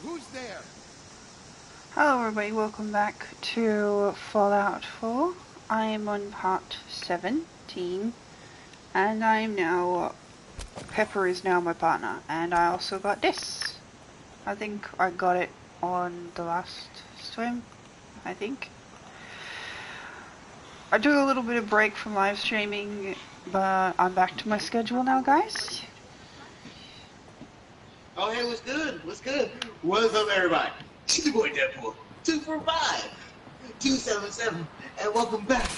Who's there? Hello everybody, welcome back to Fallout 4. I am on part 17, and Pepper is now my partner, and I also got this. I think I got it on the last swim, I think. I took a little bit of break from live streaming, but I'm back to my schedule now, guys. Oh, hey, what's good? What's good? What's up, everybody? It's your boy Deadpool, 245, 277, and welcome back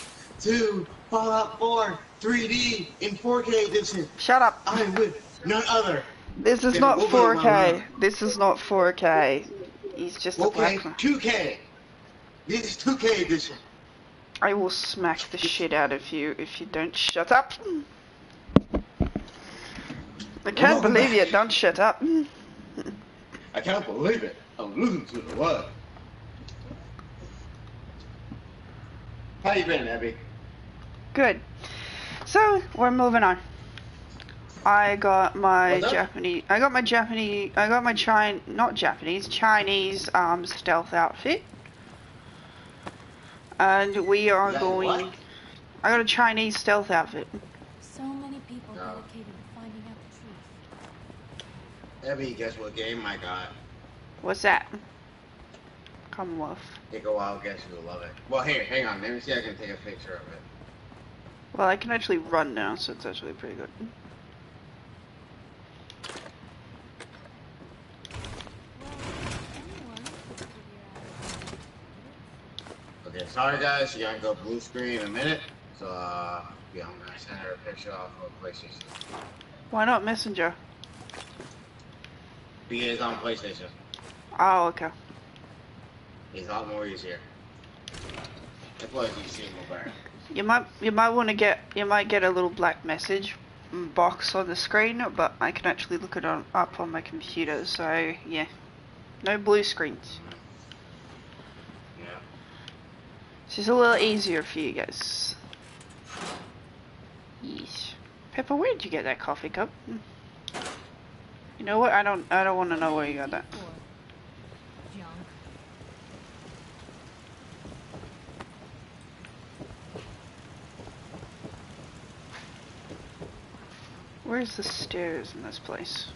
to Fallout 4 3D in 4K edition. Shut up. I'm with none other. This is not 4K. This is not 4K. He's just a black man. 2K. This is 2K edition. I will smack the shit out of you if you don't shut up. I can't believe you don't shut up. I can't believe it. I'm losing to the what? How you been, Abby? Good. So we're moving on. I got my Chinese stealth outfit. And we are going... What? I got a Chinese stealth outfit. So many people dedicated to finding out the truth. Abby, guess what game I got? What's that? Commonwealth. Take a while, guess you'll love it. Well, here, hang on. Let me see if I can take a picture of it. Well, I can actually run now, so it's actually pretty good. Okay, sorry guys, you're gonna go blue screen in a minute. So, yeah, I'm gonna send her a picture off of PlayStation. Why not Messenger? Because it's on PlayStation. Oh, okay. It's a lot more easier. That's why you see more better. You might want to get a little black message box on the screen, but I can actually look it up on my computer. So yeah, no blue screens. Yeah. It's just a little easier for you guys. Yes. Pepper, where did you get that coffee cup? You know what? I don't want to know where you got that. Where's the stairs in this place?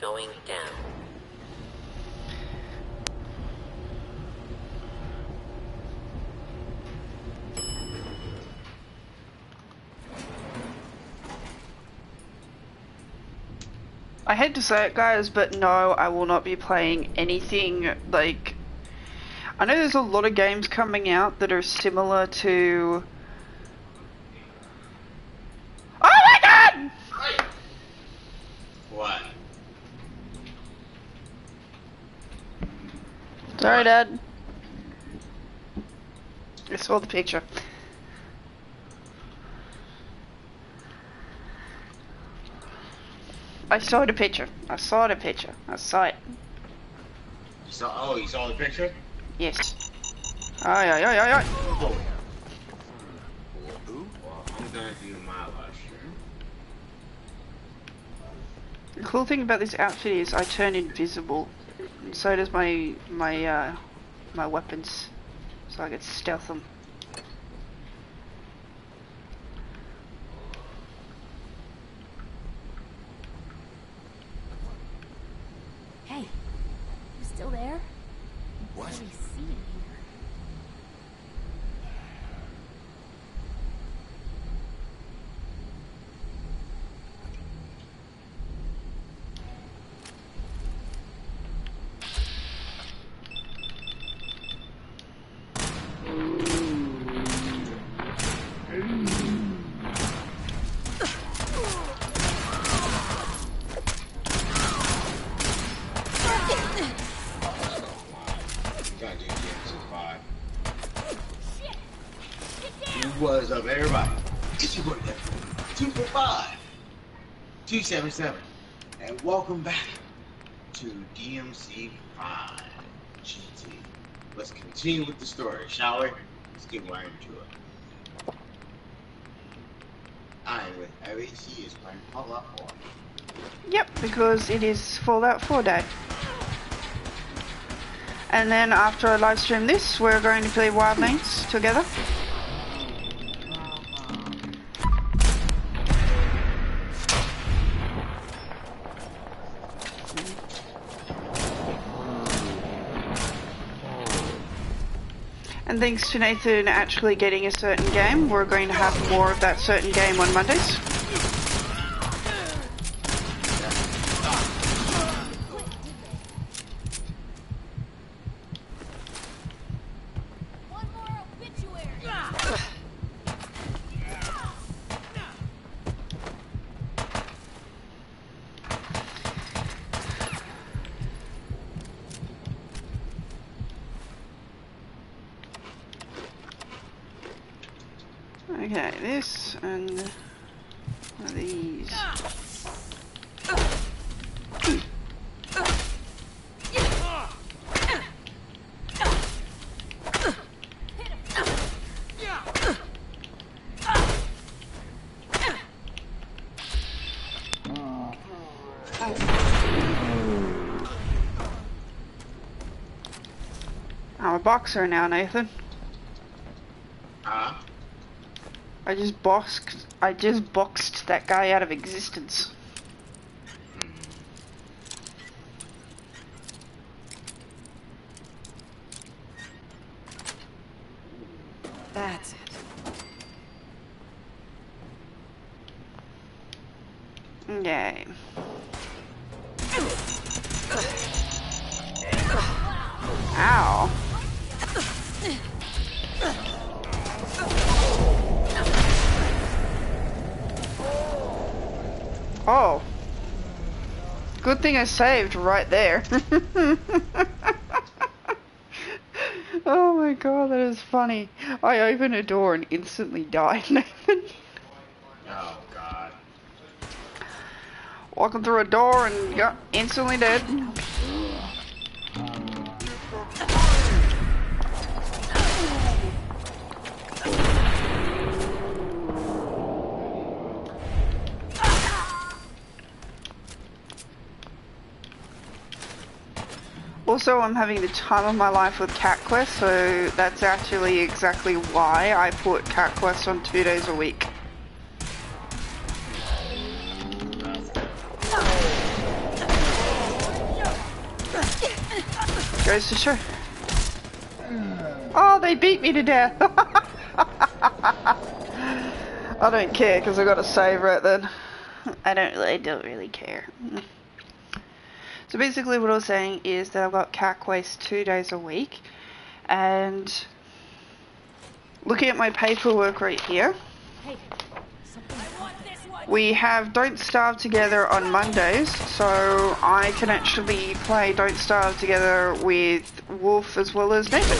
Going down. I hate to say it, guys, but no, I will not be playing anything like... I know there's a lot of games coming out that are similar to... Oh my god! What? Sorry, Dad. I saw the picture. I saw the picture. I saw the picture. I saw it. You saw? Oh, you saw the picture? Yes. Aye, aye, aye, aye, aye. Oh. Well, I'm gonna do my last year. The cool thing about this outfit is I turn invisible, and so does my weapons, so I can stealth them. Hey, you still there? What? I see it here. What's up, everybody? It's your boy Deadpool, 245, 277, and welcome back to DMC5 GT. Let's continue with the story, shall we? Just get right into it. I'm with Ellie. She is playing Fallout 4. Yep, because it is Fallout 4 Day. And then after I live stream this, we're going to play Wildlands together. And thanks to Nathan actually getting a certain game, we're going to have more of that certain game on Mondays. Okay, this and one of these. I'm a boxer now, Nathan. I just boxed that guy out of existence. That's it. Okay. Ow. Oh. Good thing I saved right there. Oh my god, that is funny. I opened a door and instantly died, Nathan. Oh god. Walking through a door and got instantly dead. Also, I'm having the time of my life with Cat Quest, so that's actually exactly why I put Cat Quest on 2 days a week. Goes to show. Oh, they beat me to death. I don't care because I got a save right then. I don't really care. So basically what I was saying is that I've got Cat Quest 2 days a week, and looking at my paperwork right here, we have Don't Starve Together on Mondays, so I can actually play Don't Starve Together with Wolf as well as Nathan.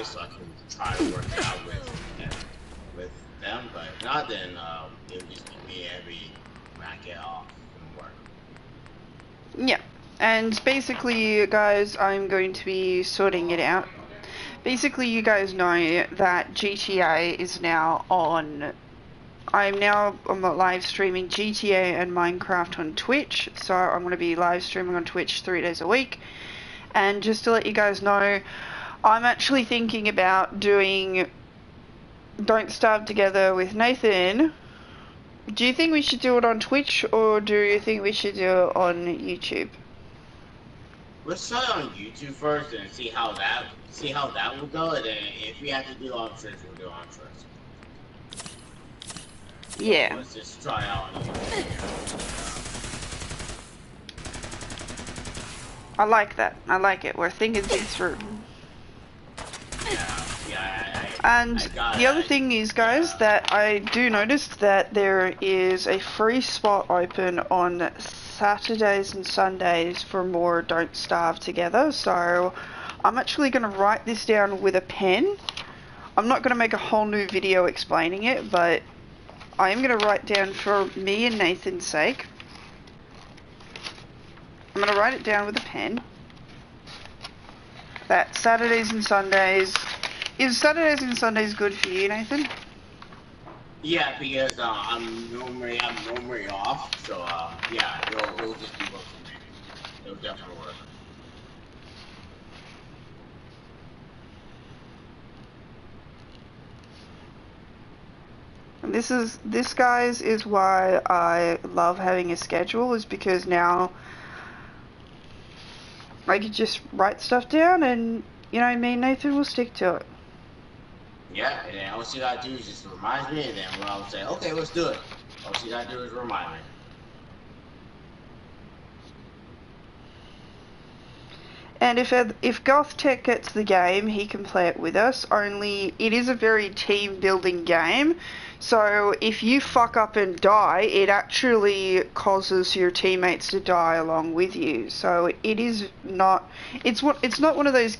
So I can try to work it out with them, but if not, then it'll just be me every when I get off from work. Yeah, and basically, guys, I'm going to be sorting it out. Basically, you guys know that GTA is now on. I'm live streaming GTA and Minecraft on Twitch, so I'm going to be live streaming on Twitch 3 days a week. And just to let you guys know, I'm actually thinking about doing Don't Starve Together with Nathan. Do you think we should do it on Twitch, or do you think we should do it on YouTube? Let's try it on YouTube first and see how that will go, and then if we have to do it on Twitch, we'll do it on Twitch. Yeah. Let's just try out on YouTube. I like that. I like it. We're thinking things through. And the other thing is, guys, that I do notice that there is a free spot open on Saturdays and Sundays for more Don't Starve Together. So I'm actually going to write this down with a pen I'm not going to make a whole new video explaining it, but I am going to write down for me and Nathan's sake. I'm going to write it down with a pen. That Saturdays and Sundays... Is Saturdays and Sundays good for you, Nathan? Yeah, because I'm normally off, so yeah, it'll just be work for me. It'll definitely work. And this guys is why I love having a schedule, is because now I could just write stuff down and, you know, me and Nathan will stick to it. Yeah, and then all you gotta do is just remind me, and then I'll say, okay, let's do it. All you gotta do is remind me. And if Goth Tech gets the game, he can play it with us, only it is a very team building game, so if you fuck up and die, it actually causes your teammates to die along with you. So it is not, it's not one of those,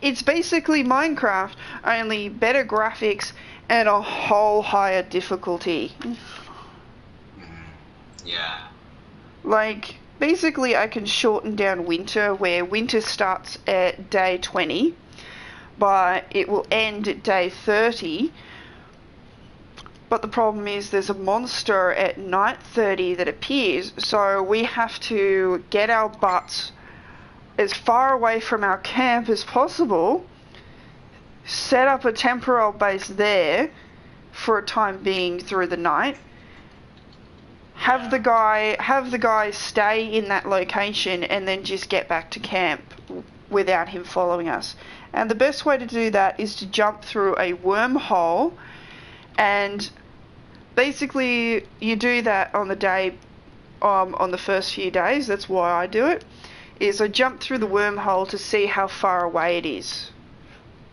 it's basically Minecraft, only better graphics and a whole higher difficulty. Yeah. Like, basically, I can shorten down winter, where winter starts at day 20, but it will end at day 30. But the problem is there's a monster at night 30 that appears, so we have to get our butts as far away from our camp as possible, set up a temporal base there for a time being through the night, have the guy stay in that location, and then just get back to camp without him following us. And the best way to do that is to jump through a wormhole, and basically you do that on the day, on the first few days. That's why I do it, is I jump through the wormhole to see how far away it is.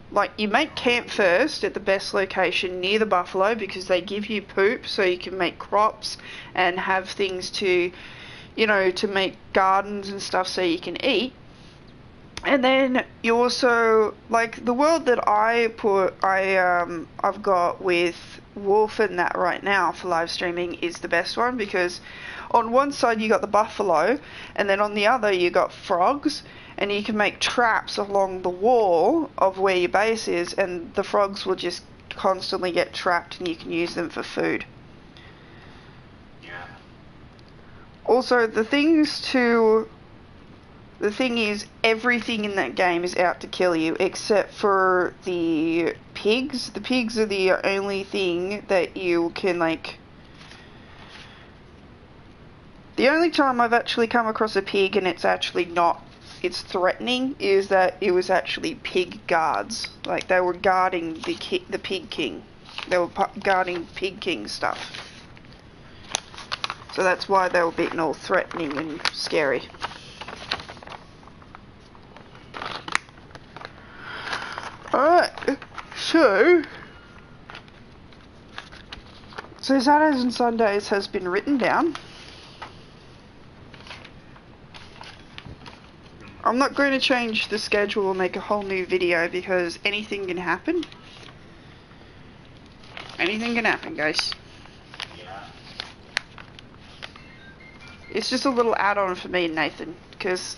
Like, you make camp first at the best location near the buffalo, because they give you poop so you can make crops and have things to, you know, to make gardens and stuff so you can eat. And then you also, like, the world that I've got with Wolf and that right now for live streaming is the best one, because on one side you got the buffalo, and then on the other you got frogs, and you can make traps along the wall of where your base is, and the frogs will just constantly get trapped and you can use them for food. Yeah. Also, the thing is, everything in that game is out to kill you, except for the pigs. The pigs are the only thing that you can, like... The only time I've actually come across a pig and it's actually not, it's threatening, is that it was actually pig guards. Like, they were guarding the Pig King. They were guarding Pig King stuff. So that's why they were being all threatening and scary. Alright, so Saturdays and Sundays has been written down. I'm not going to change the schedule or make a whole new video, because anything can happen. Anything can happen, guys. Yeah. It's just a little add-on for me and Nathan, because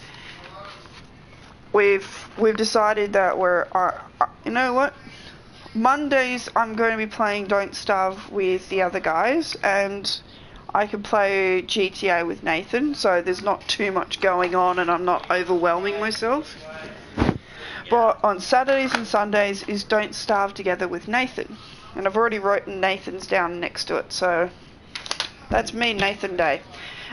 we've decided that you know what? Mondays I'm going to be playing Don't Starve with the other guys, and I can play GTA with Nathan, so there's not too much going on and I'm not overwhelming myself. But on Saturdays and Sundays is Don't Starve together with Nathan. And I've already written Nathan's down next to it, so that's me, Nathan Day.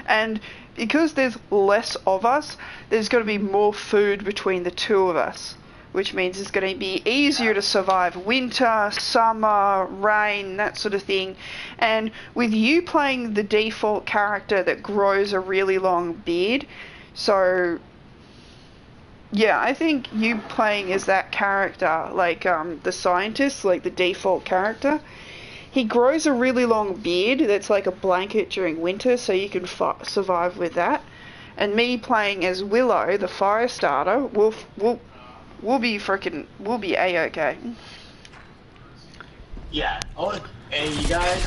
And because there's less of us, there's going to be more food between the two of us, which means it's going to be easier to survive winter, summer, rain, that sort of thing. And with you playing the default character that grows a really long beard, so yeah, I think you playing as that character, like the scientist, like the default character, he grows a really long beard that's like a blanket during winter, so you can survive with that. And me playing as Willow, the fire starter, we'll be A-okay. Yeah. Oh, and you guys,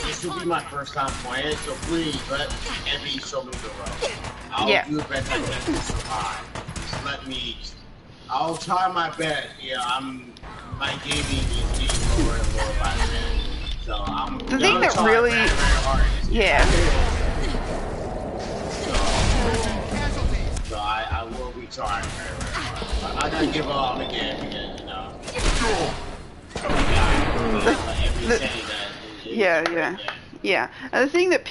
this will be my first time playing it, so please let Evie show me the ropes. I'll Yeah. do the best I can to survive. Just let me. I'll try my best. Yeah, my gaming is getting lower and lower by the minute. So I'm The gonna thing that try really, very, very hard. yeah. So I will be trying very, very hard. I gotta give up again because, you know. Yeah. And the thing that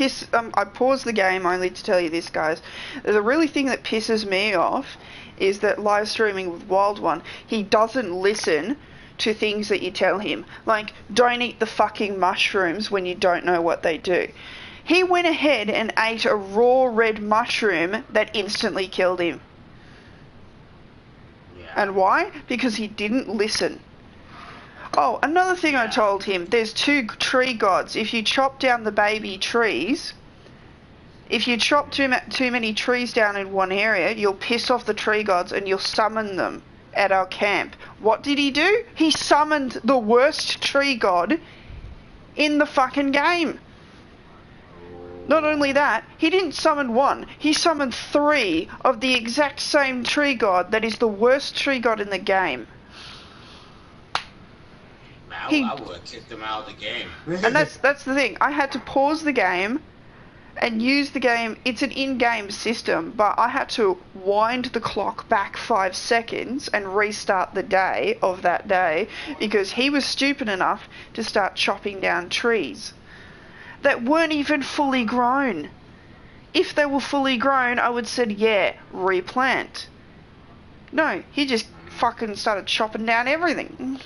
I paused the game only to tell you this, guys. The really thing that pisses me off is that live streaming with Wild One, he doesn't listen to things that you tell him. Like, don't eat the fucking mushrooms when you don't know what they do. He went ahead and ate a raw red mushroom that instantly killed him. Yeah. And why? Because he didn't listen. Oh, another thing I told him, there's 2 tree gods. If you chop down the baby trees, if you chop too many trees down in one area, you'll piss off the tree gods and you'll summon them at our camp. What did he do? He summoned the worst tree god in the fucking game. Not only that, he didn't summon 1, he summoned 3 of the exact same tree god that is the worst tree god in the game. I would have kicked him out of the game. And that's the thing. I had to pause the game and use the game. It's an in-game system, but I had to wind the clock back 5 seconds and restart the day of that day because he was stupid enough to start chopping down trees that weren't even fully grown. If they were fully grown, I would said, yeah, replant. No, he just fucking started chopping down everything.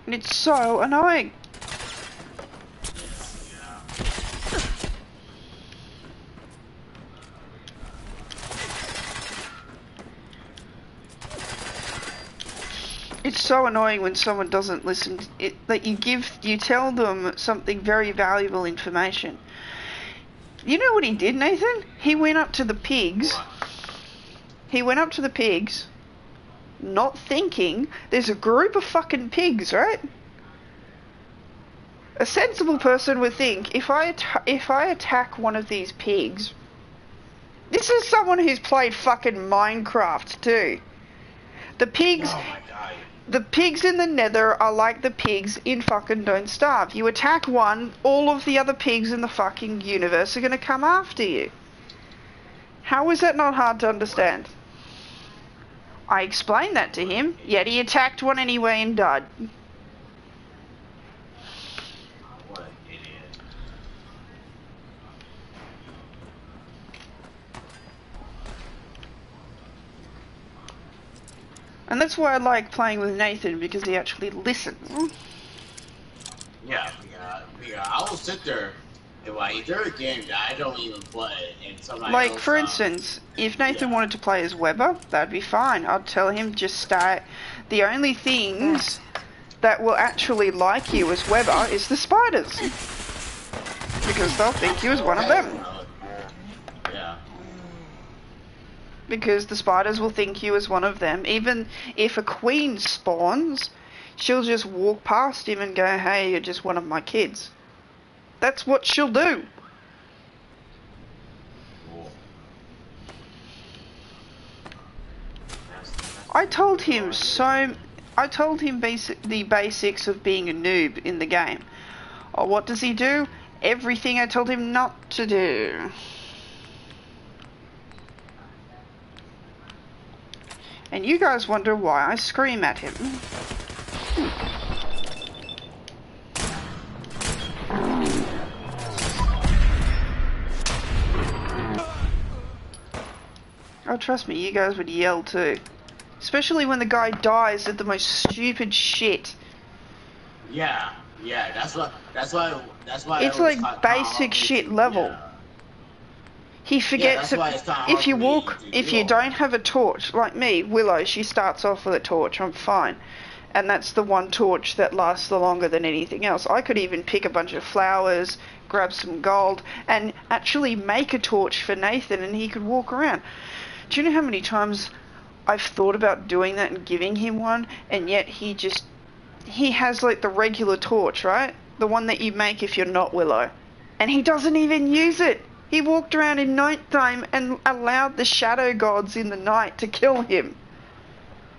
And it's so annoying. It's so annoying when someone doesn't listen. That you tell them something very valuable information. You know what he did, Nathan? He went up to the pigs. He went up to the pigs, not thinking there's a group of fucking pigs, right? A sensible person would think, if I attack one of these pigs, this is someone who's played fucking Minecraft too. The pigs, Oh my God. the pigs in the Nether are like the pigs in fucking Don't Starve. You attack one, all of the other pigs in the fucking universe are gonna come after you. How is that not hard to understand? I explained that to him, yet he attacked one anyway and died. What an idiot. And that's why I like playing with Nathan, because he actually listens. Yeah, I will sit there and like, if there's a game that I don't even play and somebody Like, else, for instance, if Nathan wanted to play as Weber, that'd be fine. I'd tell him just start. The only things that will actually like you as Weber is the spiders. Because they'll think you as one of them. Yeah. Because the spiders will think you as one of them. Even if a queen spawns, she'll just walk past him and go, hey, you're just one of my kids. That's what she'll do. Cool. I told him the basics of being a noob in the game. Oh, what does he do? Everything I told him not to do. And you guys wonder why I scream at him. Oh, trust me, you guys would yell too. Especially when the guy dies at the most stupid shit. Yeah, that's why It's like basic shit level. Yeah. He forgets that's why it's kinda hard if you for me walk, to if do you all don't that. have a torch, like me, Willow, she starts off with a torch, I'm fine. And that's the one torch that lasts the longer than anything else. I could even pick a bunch of flowers, grab some gold, and actually make a torch for Nathan and he could walk around. Do you know how many times I've thought about doing that and giving him one, and yet he just he has like the regular torch, right? The one that you make if you're not Willow. And he doesn't even use it. He walked around in nighttime and allowed the shadow gods in the night to kill him.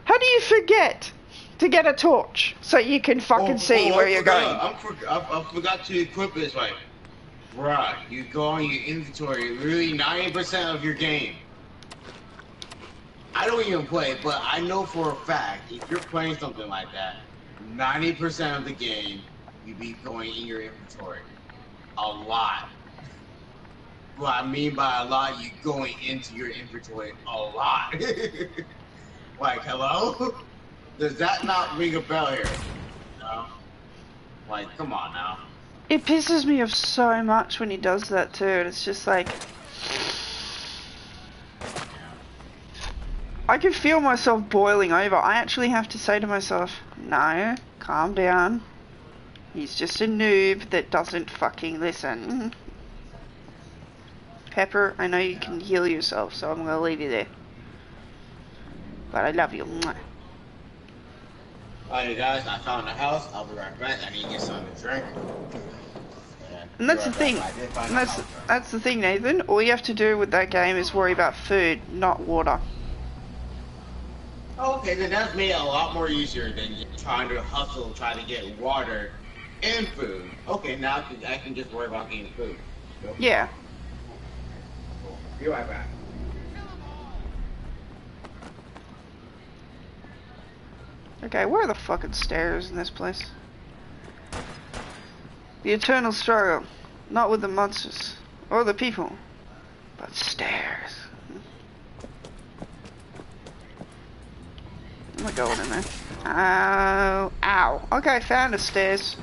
How do you forget to get a torch so you can fucking see where you're going? I forgot to equip this right. Bruh, you go on your inventory, really 90% of your game. I don't even play, but I know for a fact, if you're playing something like that, 90% of the game, you be going in your inventory. A lot. What I mean by a lot, you going into your inventory a lot. Like, hello? Does that not ring a bell here? No? Like, come on now. It pisses me off so much when he does that too. It's just like... I can feel myself boiling over. I actually have to say to myself, no, calm down. He's just a noob that doesn't fucking listen. Pepper, I know you can heal yourself, so I'm gonna leave you there. But I love you. Mwah. Alright guys, I found the house. I'll be right back. I need to get something to drink. And that's the thing. And that's the thing, Nathan. All you have to do with that game is worry about food, not water. Oh, okay, then that's made it a lot more easier than trying to hustle, trying to get water and food. Okay, now I can just worry about getting food. Cool. Yeah. Cool. Be right back. Okay, where are the fucking stairs in this place? The eternal struggle. Not with the monsters. Or the people. But stairs. I'm not going in there. Ow. Ow. Okay, found the stairs.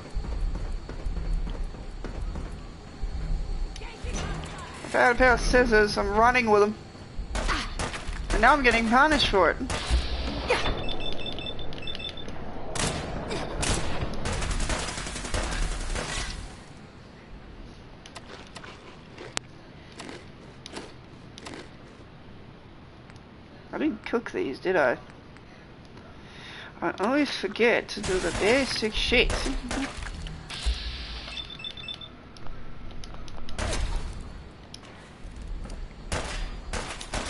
I found a pair of scissors. I'm running with them. And now I'm getting punished for it. I didn't cook these, did I? I always forget to do the basic shit.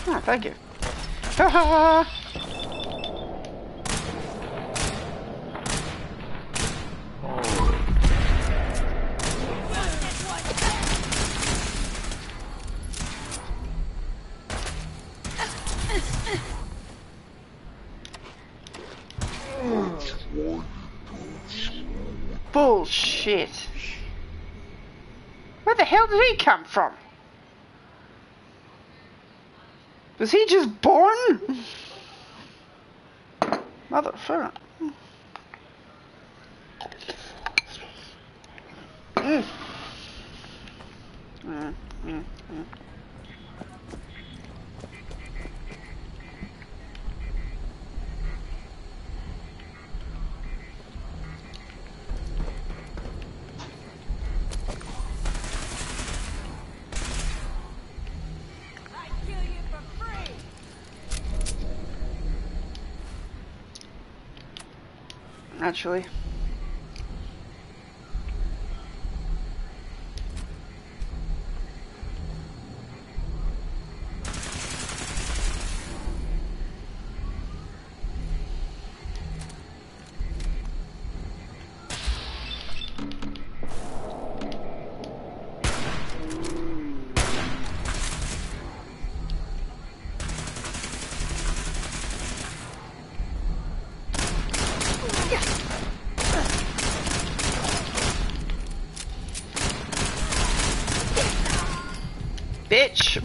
Ah, thank you. Ha ha! Bullshit. Where the hell did he come from? Was he just born? Motherfucker. Actually. Bitch.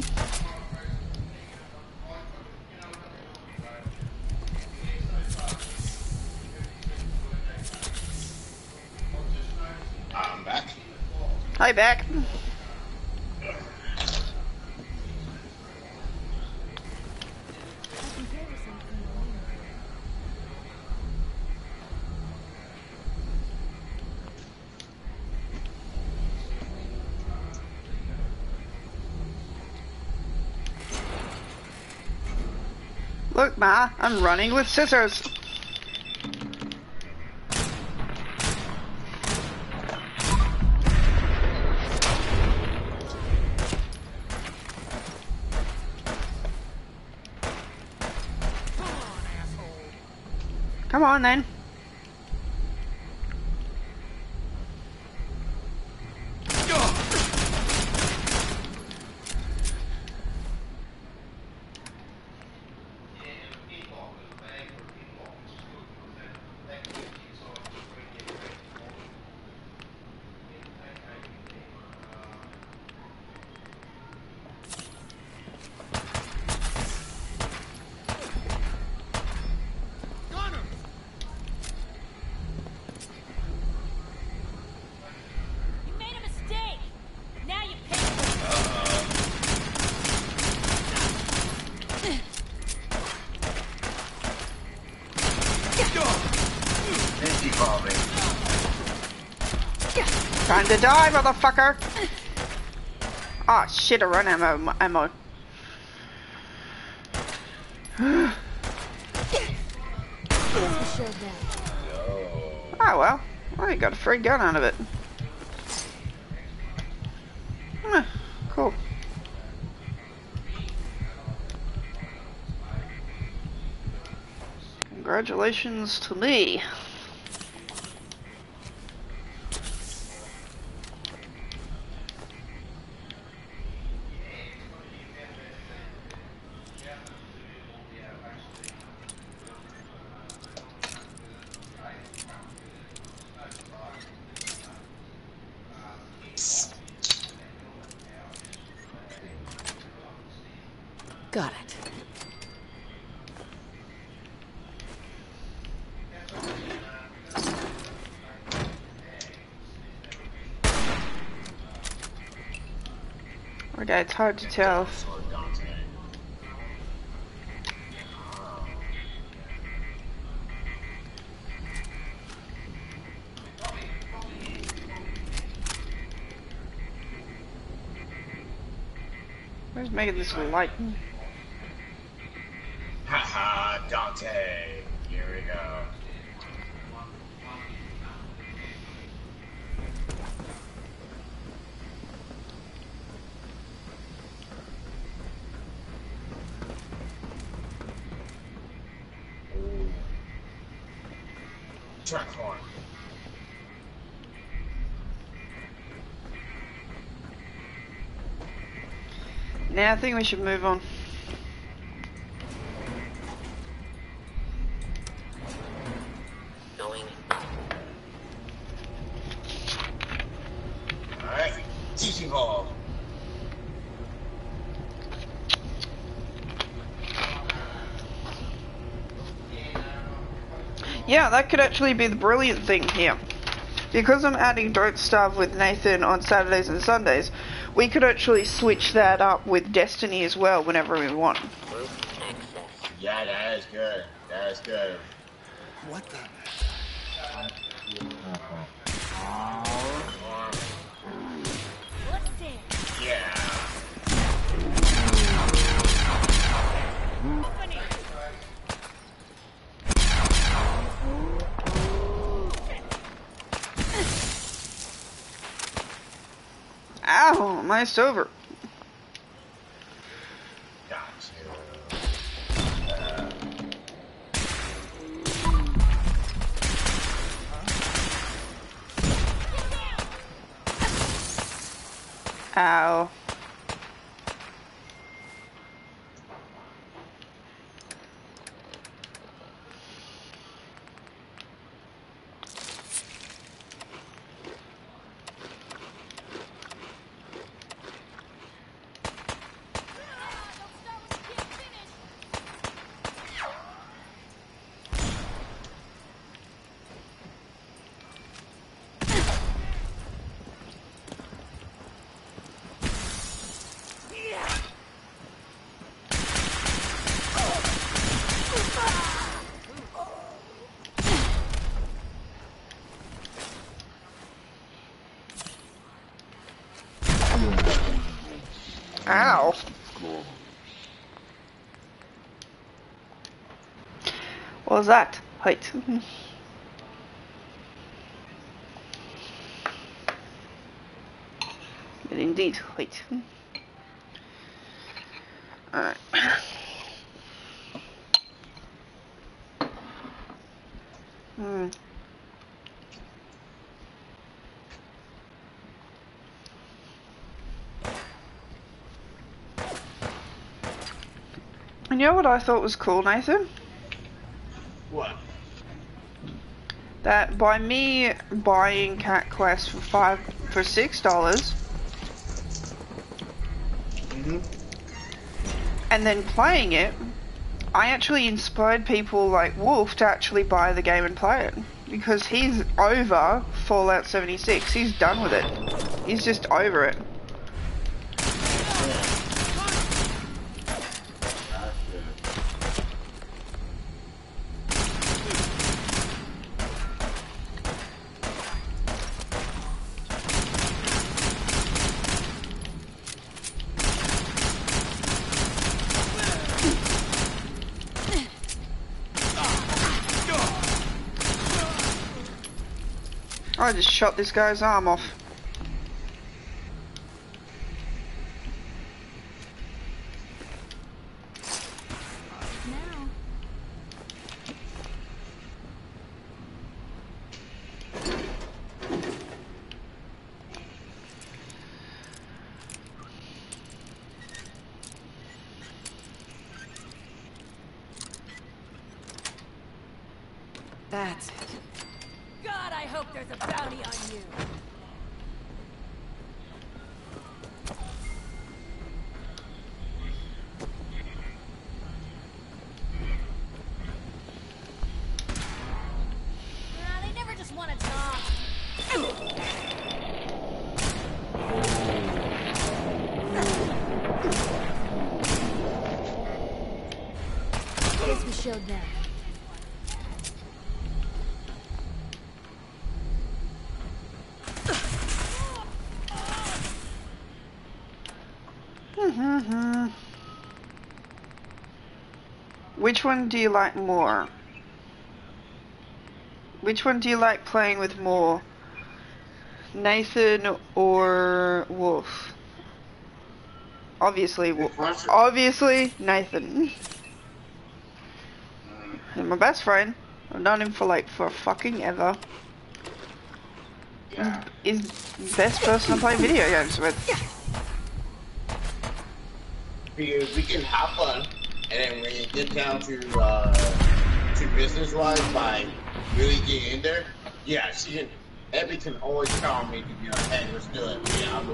I'm back. Hi, back. Look, Ma, I'm running with scissors. Come on then. You made a mistake. Now you pay for Then she called me. Time to die, motherfucker! Ah, shit, I run ammo. it. Showed that. Oh well, I got a free gun out of it. Cool. Congratulations to me. Got it. Okay, it's hard to tell. Where's making this light? Haha, Dante. Here we go. Track horn. Nah, I think we should move on. Going. Alright, teaching hall. Yeah, that could actually be the brilliant thing here. Because I'm adding Don't Starve with Nathan on Saturdays and Sundays, we could actually switch that up with Destiny as well whenever we want. Yeah, that is good. That is good. What the? Let's dance. Yeah. Opening. Ow, almost over. Ow. Ow. What was that? Wait. But indeed, wait. Alright. Hmm. And you know what I thought was cool, Nathan? What? That by me buying Cat Quest for $6, and then playing it, I actually inspired people like Wolf to actually buy the game and play it. Because he's over Fallout 76. He's done with it. He's just over it. I just shot this guy's arm off. Now. That's it. God, I hope there's a bounty on you. They never just want to talk. Guess we showed them. Which one do you like more? Which one do you like playing with more? Nathan or Wolf? Obviously, obviously Nathan. He's my best friend. I've known him for fucking ever. Yeah. He's the best person to play video games with. Because we can have fun, and then when you get down to business-wise, by really getting in there, yeah, Abby can always count on me to be like, hey, let's do it. Yeah, I'm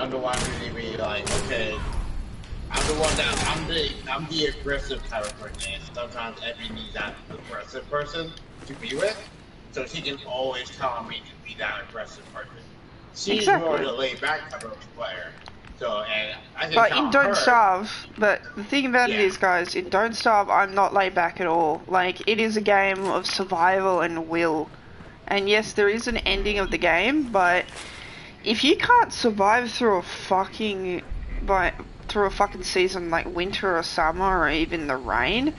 the one really be like, okay, I'm the aggressive type of person, and sometimes Abby needs that aggressive person to be with, so she can always count on me to be that aggressive person. She's more the laid-back type of player. So, and I can But count in Don't her. Starve, but the thing about it Yeah. is, guys, in Don't Starve, I'm not laid back at all. Like, it is a game of survival and will. And yes, there is an ending of the game, but if you can't survive through a fucking season like winter or summer or even the rain,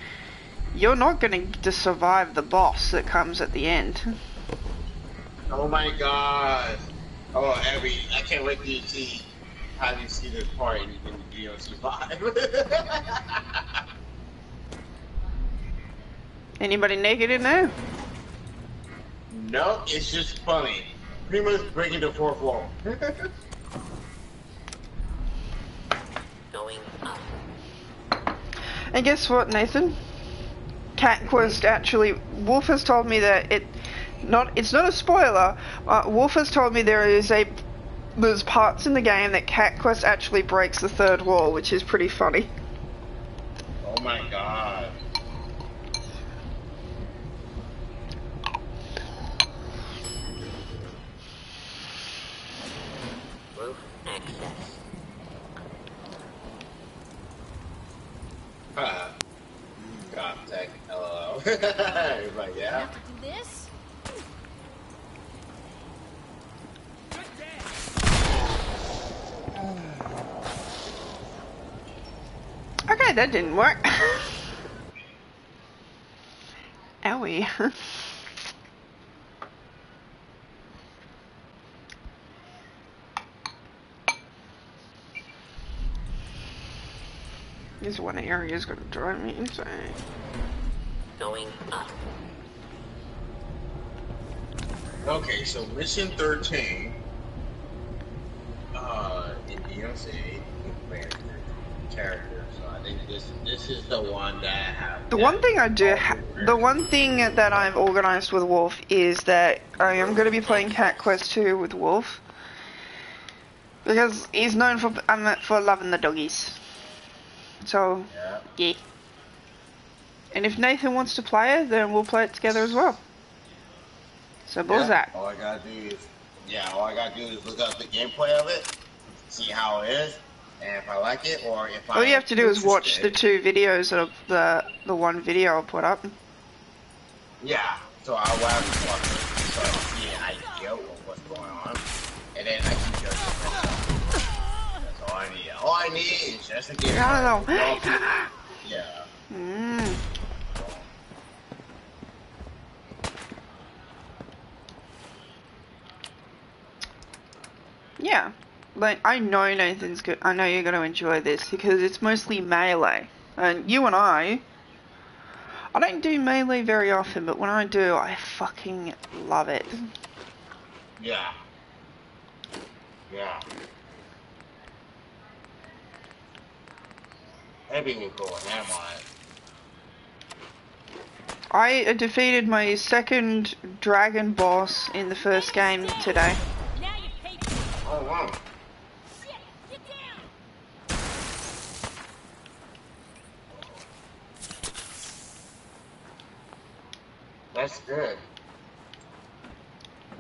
you're not going to survive the boss that comes at the end. Oh my god. Oh, Abby, I can't wait to see how you see this part in the DLC 5. Anybody naked in there? No, it's just funny. Pretty much breaking the fourth wall. Going up. And guess what, Nathan? Cat Quest actually, Wolf has told me that it's not a spoiler. Wolf has told me there's parts in the game that Cat Quest actually breaks the third wall, which is pretty funny. Oh my god. Roof access. God, tech, LOL. He's like, yeah. Have to do this? Okay, that didn't work. Owie. This one area is going to drive me insane. Going up. Okay, so mission 13, in DMC, you can play as character. So I think this is the one that have. The one thing I do, the one thing that I've organised with Wolf is that I am going to be playing Cat Quest 2 with Wolf. Because he's known for loving the doggies. So, yeah. And if Nathan wants to play it, then we'll play it together as well. Simple as that. All I gotta do is look up the gameplay of it, see how it is, and if I like it, or if all you have to do is watch the 2 videos of the one video I put up. Yeah, so I'll have to watch it, so I can see an idea of what's going on, and then I can judge it myself. That's all I need. All I need is just a gameplay. I don't know. Yeah. Yeah, like I know Nathan's good. I know you're going to enjoy this because it's mostly melee, and you and I don't do melee very often, but when I do, I fucking love it. Yeah. Yeah. Maybe we'll go with him on it. I defeated my 2nd dragon boss in the first game today. Now you pay for it. Oh wow. Shit, get down. That's good.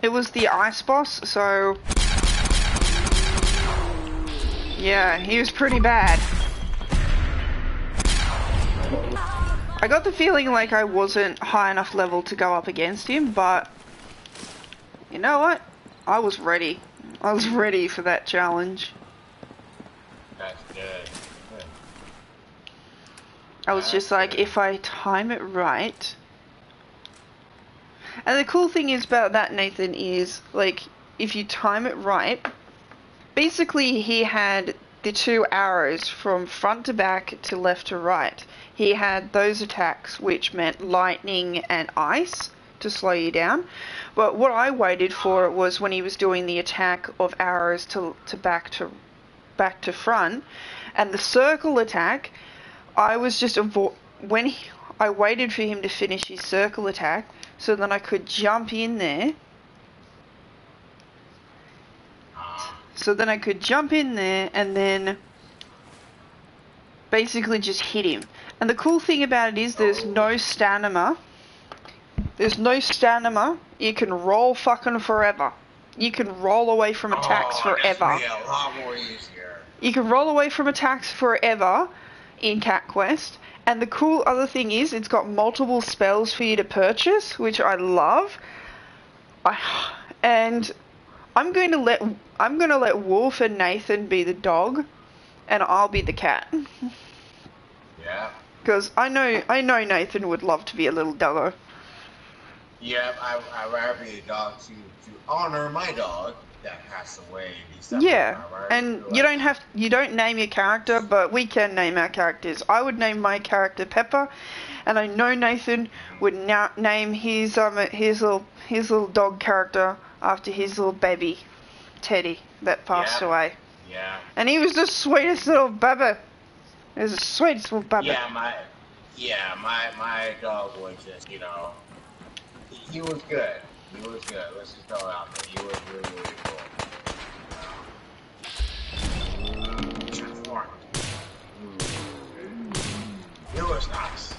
It was the ice boss, so yeah, he was pretty bad. I got the feeling like I wasn't high enough level to go up against him, but you know what? I was ready. I was ready for that challenge. That's good. I was just like, if I time it right. And the cool thing is about that, Nathan, is like, if you time it right, basically he had the 2 arrows from front to back to left to right. He had those attacks which meant lightning and ice to slow you down. But what I waited for was when he was doing the attack of arrows to back to front, and the circle attack, I was just I waited for him to finish his circle attack so then I could jump in there. So then I could jump in there and then basically just hit him. And the cool thing about it is there's no stamina. There's no stamina. You can roll fucking forever. You can roll away from attacks forever. That's a lot more easier. You can roll away from attacks forever in Cat Quest. And the cool other thing is it's got multiple spells for you to purchase, which I love. And I'm going to let Wolf and Nathan be the dog, and I'll be the cat. Yeah. Because I know Nathan would love to be a little doggo. Yeah, I'd rather be a dog to honor my dog that passed away in December. Yeah, and you don't name your character, but we can name our characters. I would name my character Pepper, and I know Nathan would now name his little dog character after his little baby, Teddy, that passed away. Yeah. And he was the sweetest little baby. He was the sweetest little baby. Yeah, my dog was just, he was good. He was good. Let's just throw it out there. He was really, really cool. Transformed. It was nice.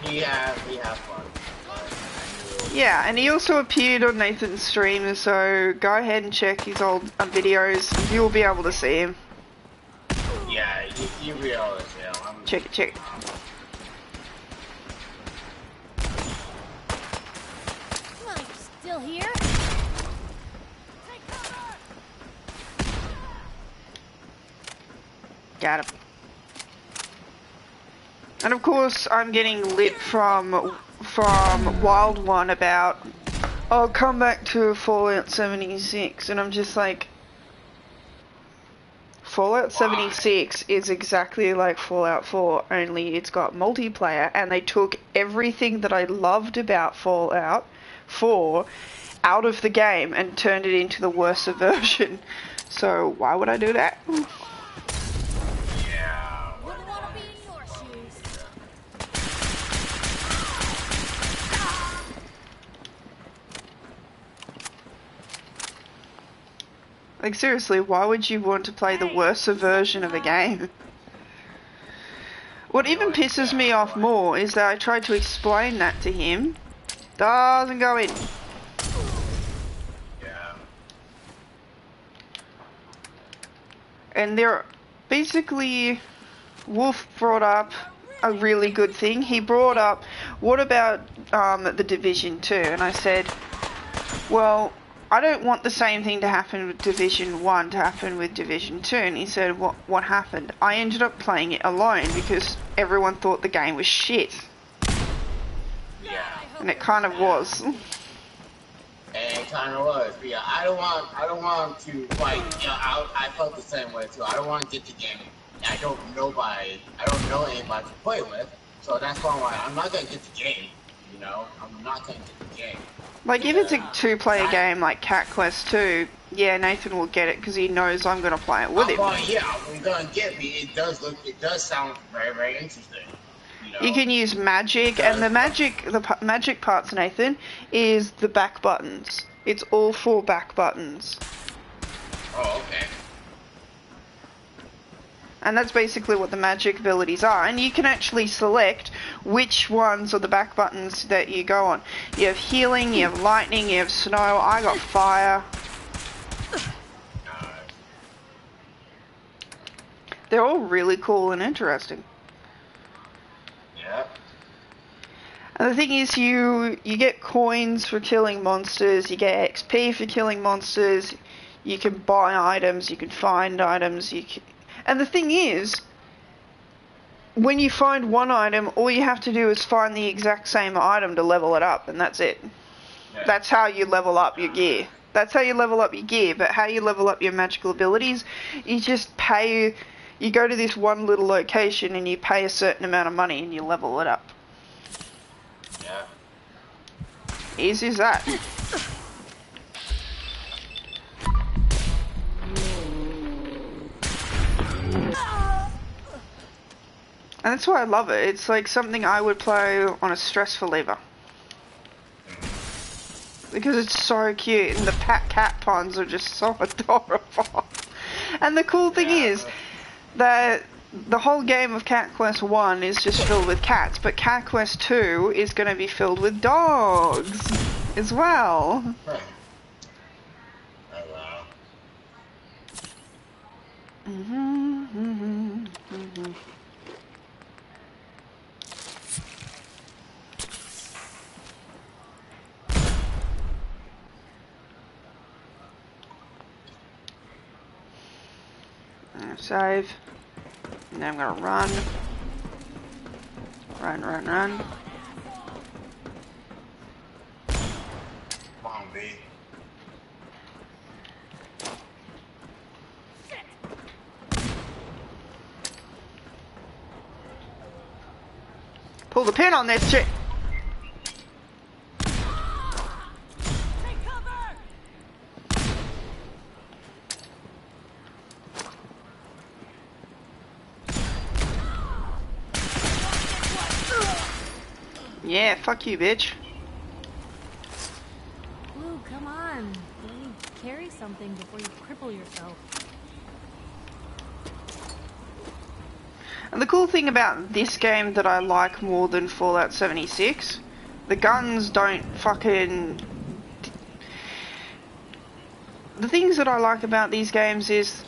He has fun. Yeah, and he also appeared on Nathan's stream, so go ahead and check his old videos. You'll be able to see him. Yeah, you'll be able to see him. Check it. Come on, you still here? Got him. And of course, I'm getting lit from Wild One about, oh, come back to Fallout 76, and I'm just like, Fallout 76 is exactly like Fallout 4, only it's got multiplayer, and they took everything that I loved about Fallout 4 out of the game and turned it into the worst version. So why would I do that? Wouldn't want to be in your shoes. Like seriously, why would you want to play the worst version of a game? What even pisses me off more is that I tried to explain that to him. Doesn't go in. Yeah. And they're basically, Wolf brought up a really good thing. He brought up, what about the Division 2? And I said, well, I don't want the same thing to happen with Division 1 to happen with Division 2. And he said, what happened? I ended up playing it alone because everyone thought the game was shit. Yeah. And it kind of was. And it kind of was. But yeah, I don't want to fight. Yeah, I felt the same way too. I don't want to get the game. I don't know anybody to play with. So that's why I'm not gonna get the game. You know, I'm not gonna get the game. Like, if it's a 2-player game like Cat Quest 2, yeah, Nathan will get it because he knows I'm going to play it with him. Yeah, we're going to get me. It does sound very, very interesting. You know? You can use magic, and the magic parts, Nathan, is the back buttons. It's all 4 back buttons. Oh, okay. And that's basically what the magic abilities are. And you can actually select which ones are the back buttons that you go on. You have healing, you have lightning, you have snow. I got fire. They're all really cool and interesting. Yeah. And the thing is, you get coins for killing monsters, you get XP for killing monsters, you can buy items, you can find items, and the thing is, when you find one item, all you have to do is find the exact same item to level it up, and that's it. Yeah. That's how you level up your gear. That's how you level up your gear, but how you level up your magical abilities, you just pay, you go to this one little location and you pay a certain amount of money and you level it up. Yeah. Easy as that. And that's why I love it. It's like something I would play on a stress reliever. Because it's so cute, and the cat puns are just so adorable. And the cool thing is that the whole game of Cat Quest 1 is just filled with cats, but Cat Quest 2 is going to be filled with dogs as well. Right. Oh, wow. Save. And then I'm gonna run. Run. Come on, B. Pull the pin on this shit. Take cover! Yeah, fuck you, bitch. Blue, come on. Let me carry something before you cripple yourself. And the cool thing about this game that I like more than Fallout 76, the guns don't fucking... The things that I like about these games is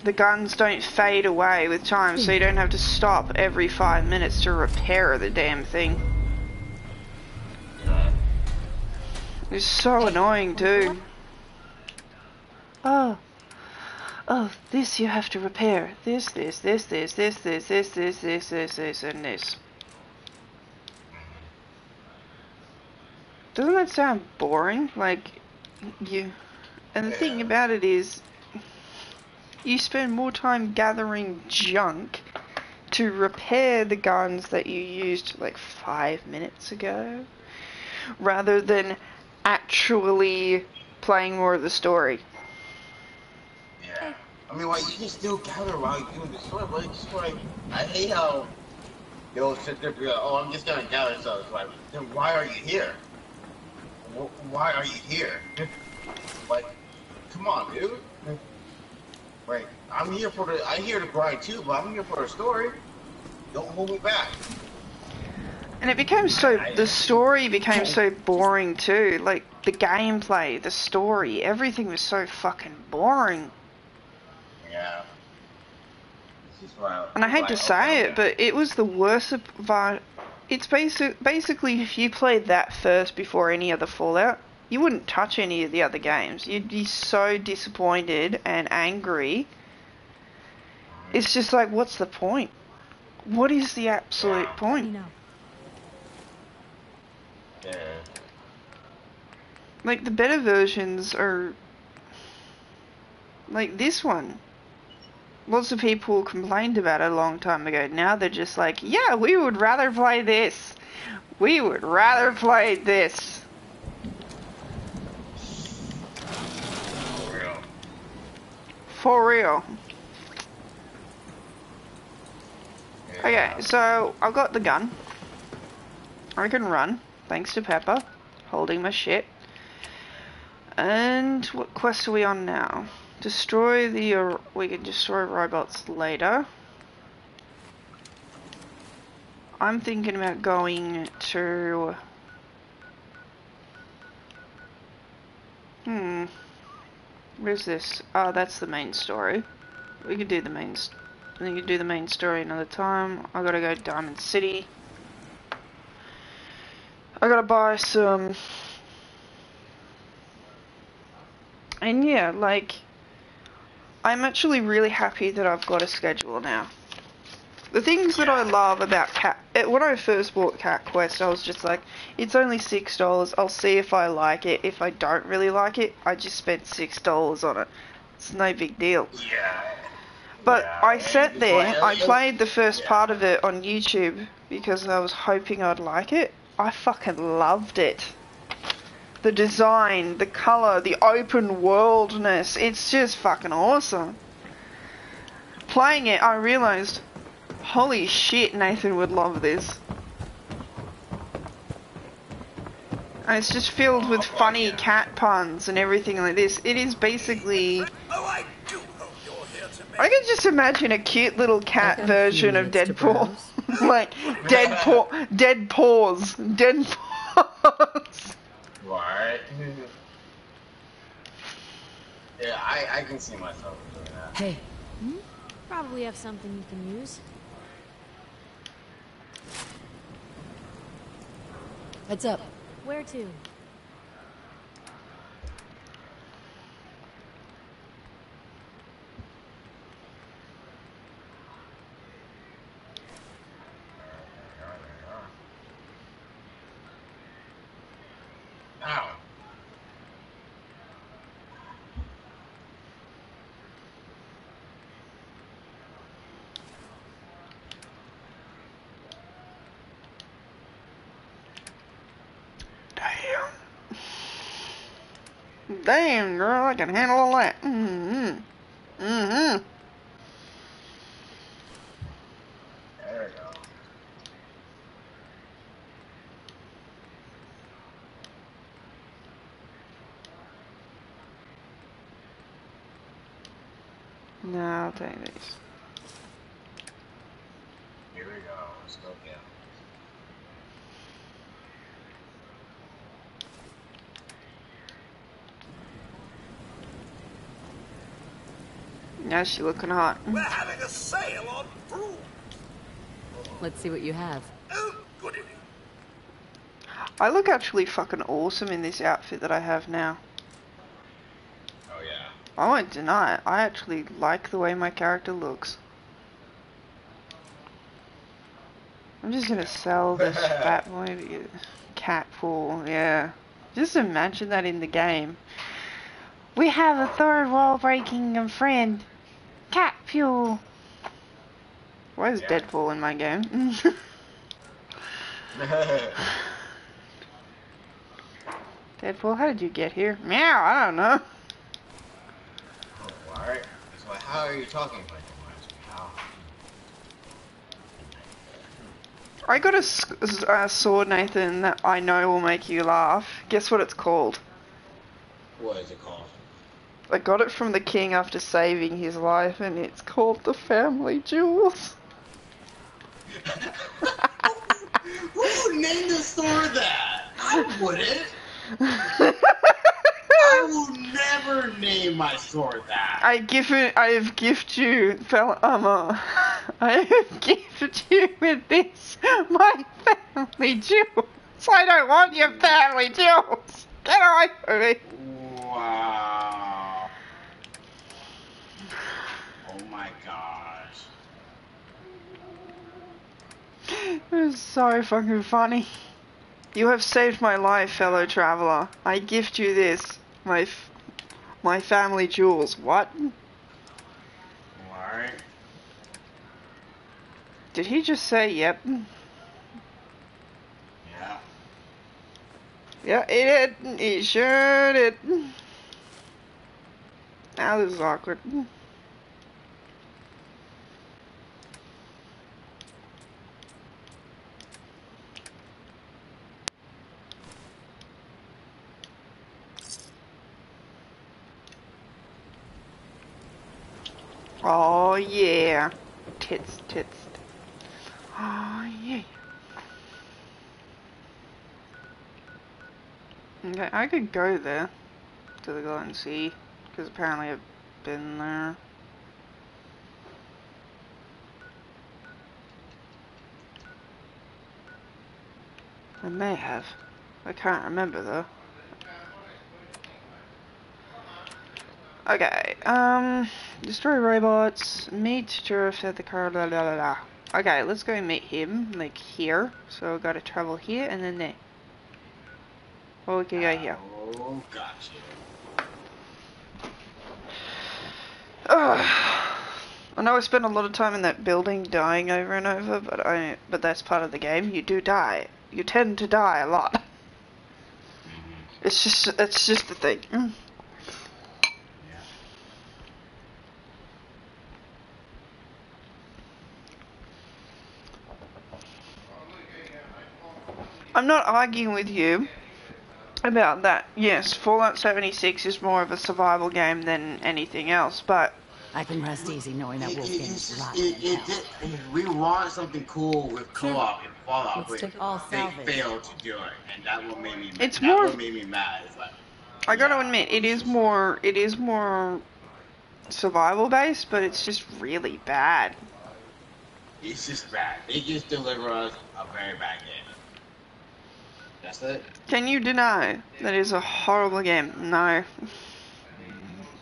the guns don't fade away with time, so you don't have to stop every 5 minutes to repair the damn thing. It's so annoying too. Oh, this you have to repair. This, and this. Doesn't that sound boring? Like, you... And the thing about it is, you spend more time gathering junk to repair the guns that you used like 5 minutes ago, rather than actually playing more of the story. Yeah. I mean, like, you can still gather while you're doing the story, but it's just like, I hate how they'll sit there and be like, oh, I'm just gonna gather stuff. It's like, then why are you here? Why are you here? Like, come on, dude. Like, I'm here to grind too, but I'm here for a story. Don't hold me back. And it became the story became so boring too. Like, the gameplay, the story, everything was so fucking boring. Yeah. And I hate to say it, but it was the worst it's basically if you played that first before any other Fallout, you wouldn't touch any of the other games. You'd be so disappointed and angry. It's just like, what's the point? What is the absolute point? You know. Yeah. Like, the better versions are like this one. Lots of people complained about it a long time ago. Now they're just like, yeah, we would rather play this. We would rather play this. For real. For real. Yeah. Okay, so I've got the gun. I can run, thanks to Pepper, holding my shit. And what quest are we on now? Destroy the... we can destroy robots later. I'm thinking about going to... Where's this? Oh, that's the main story. We can do the main... we can do the main story another time. I gotta go to Diamond City. I gotta buy some... and yeah, like... I'm actually really happy that I've got a schedule now. The things that I love about when I first bought Cat Quest, I was just like, it's only $6, I'll see if I like it. If I don't really like it, I just spent $6 on it. It's no big deal. Yeah. But Yeah, I sat there, like, I played the first part of it on YouTube because I was hoping I'd like it. I fucking loved it. The design, the colour, the open worldness, it's just fucking awesome. Playing it, I realised, holy shit, Nathan would love this. And it's just filled with funny cat puns and everything like this. It is basically... I can just imagine a cute little cat version of Deadpool. Like, Dead Paws. Dead Paws. Right. Yeah, I can see myself doing that. Hey, Probably have something you can use. heads up. Where to? Ow. Damn, girl, I can handle all that. There we go. No, I'll take these. Here we go. Let's go again. Now she's looking hot. We're having a sale on brew. Let's see what you have. Oh, goody. I look actually fucking awesome in this outfit that I have now. Oh yeah. I won't deny it. I actually like the way my character looks. I'm just gonna sell this fat boy to get cat pool, yeah. Just imagine that in the game. We have a third wall breaking friend. Cat fuel. Why is Deadpool in my game? Deadpool, how did you get here? Meow, I don't know. Oh, alright. So how are you talking like that? How? I got a sword, Nathan, that I know will make you laugh. Guess what it's called? What is it called? I got it from the king after saving his life, and it's called the Family Jewels. Who would name the sword that? I wouldn't. I will never name my sword that. I have gifted you, I have gifted you with this, my family jewels. I don't want your family jewels. Get away from me. Wow. Oh my gosh. It is so fucking funny. You have saved my life, fellow traveler. I gift you this, my family jewels. What? Alright. Did he just say yep? Yeah. Yeah, he did. He sure did. Now this is awkward. Oh yeah. Tits, tits. Oh yeah. Okay, I could go there to the Golden Sea, because apparently I've been there. I may have. I can't remember though. Okay, destroy robots, meet Sheriff at the car, la la la la. Okay, let's go meet him, like here. So I gotta travel here and then there. Well, we can go here. Oh, gotcha. I know I spent a lot of time in that building dying over and over, but that's part of the game. You do die. You tend to die a lot. It's just the thing. I'm not arguing with you about that. Yes, Fallout 76 is more of a survival game than anything else, but I can rest easy knowing that Wolf Gang is rotten in hell. We want something cool with co-op and Fallout, Let's but take all they salvage. failed to do it, and that what made me. It's that more- what made me mad. It's like, I gotta admit, it is more survival based, but it's just really bad. it's just bad. They just deliver us a very bad game. That's it. Can you deny that is a horrible game? No.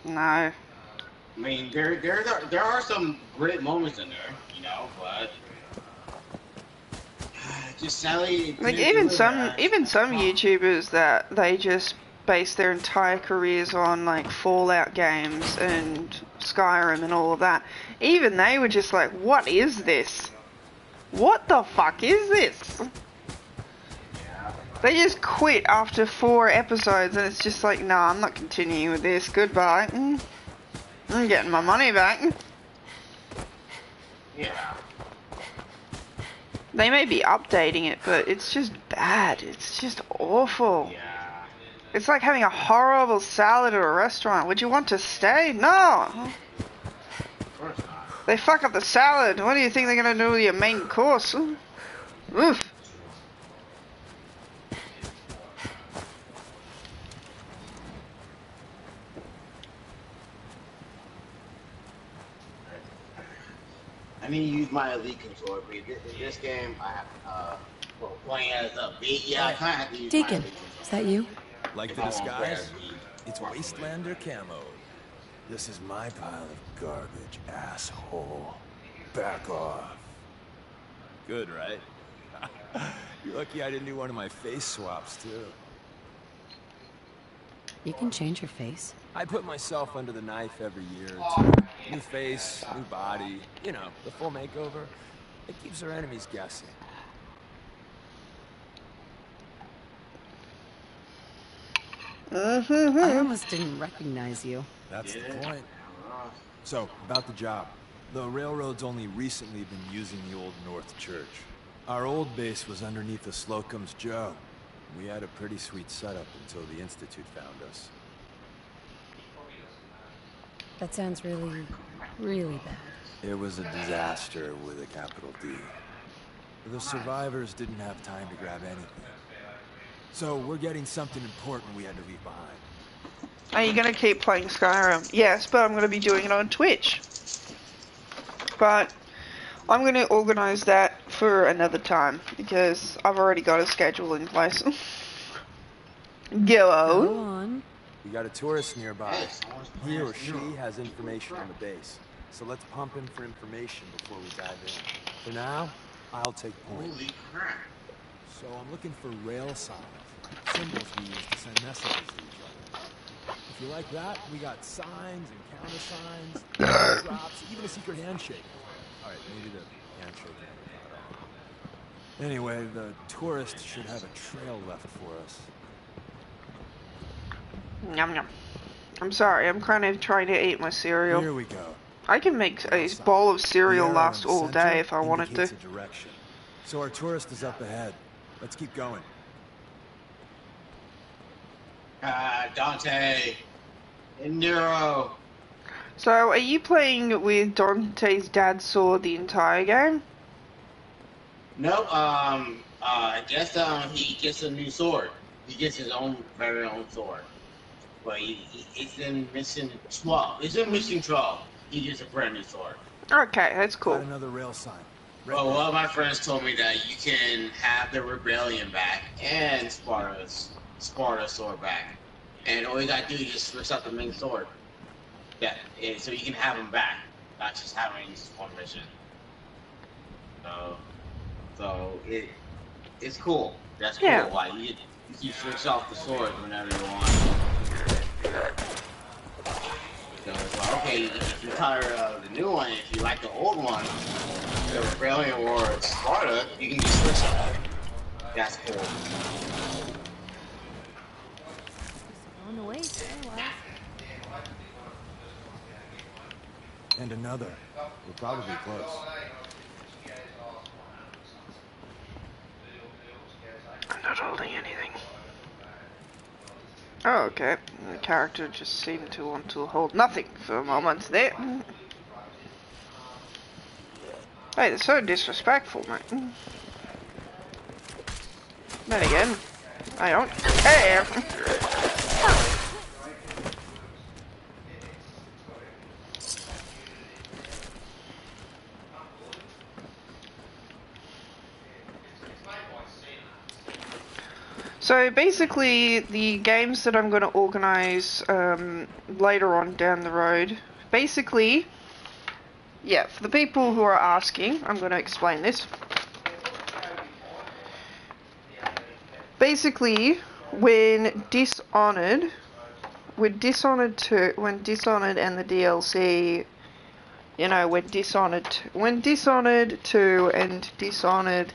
No. I mean, there are some great moments in there, you know, but just sadly, it Like didn't even deliver some as- YouTubers that they just base their entire careers on like Fallout games and Skyrim and all of that. Even they were just like, what is this? What the fuck is this? Yeah. They just quit after 4 episodes and it's just like, nah, I'm not continuing with this. Goodbye. I'm getting my money back. Yeah. They may be updating it, but it's just bad. It's just awful. Yeah. It's like having a horrible salad at a restaurant. Would you want to stay? No. Of course not. They fuck up the salad. What do you think they're gonna do with your main course? Oof. I need to use my elite controller, but in this game, I have playing as a beat. Yeah, I kind of have to use Deacon, my elite controller. is that you? Like If the I want to play as disguise? Beat. It's Wastelander camo. This is my pile of garbage, asshole. Back off. Good, right? You're lucky I didn't do one of my face swaps, too. You can change your face. I put myself under the knife every year or two. New face, new body, you know, the full makeover. It keeps our enemies guessing. I almost didn't recognize you. That's the point. So, about the job. The railroad's only recently been using the Old North Church. Our old base was underneath the Slocum's Joe. We had a pretty sweet setup until the Institute found us. That sounds really, really bad. It was a disaster with a capital D. The survivors didn't have time to grab anything. So we're getting something important we had to leave behind. Are you gonna keep playing Skyrim? Yes, but I'm gonna be doing it on Twitch. But I'm gonna organise that for another time because I've already got a schedule in place. Go Go. on. We got a tourist nearby. He or she has information on the base. So let's pump him for information before we dive in. For now, I'll take point. Holy crap. So I'm looking for rail signs. Symbols we use to send messages to each other. If you like that, we got signs and countersigns, drops, even a secret handshake. Alright, maybe the handshake. Anyway, the tourist should have a trail left for us. Yum yum. I'm sorry, I'm kind of trying to eat my cereal. Here we go. I can make a bowl of cereal The arrow last in the all center day if I wanted to. indicates a direction. So our tourist is up ahead. Let's keep going. Dante. And Nero. So, are you playing with Dante's dad's sword the entire game? No, I guess he gets a new sword. He gets his very own sword. But it's in Mission 12. It's in Mission 12. He gets a brand new sword. Okay, that's cool. Got another rail sign. Well, one of my friends told me that you can have the Rebellion back and Sparta's sword back. And all you gotta do is just switch out the main sword. So you can have them back, not just having just one mission. So it's cool. That's cool. Yeah. Like you can switch off the sword whenever you want. So it's like, okay, if you're tired of the new one, if you like the old one, the Rebellion or Sparta, you can just switch them. That's cool. On the way, otherwise. And another. We're probably close. I'm not holding anything. Oh, okay. The character just seemed to want to hold nothing for a moment there. Hey, they're so disrespectful, mate. Then again, I don't care. So basically, the games that I'm going to organise later on down the road, basically, yeah, for the people who are asking, I'm going to explain this. Basically, when Dishonored and the DLC, you know, when Dishonored 2 and Dishonored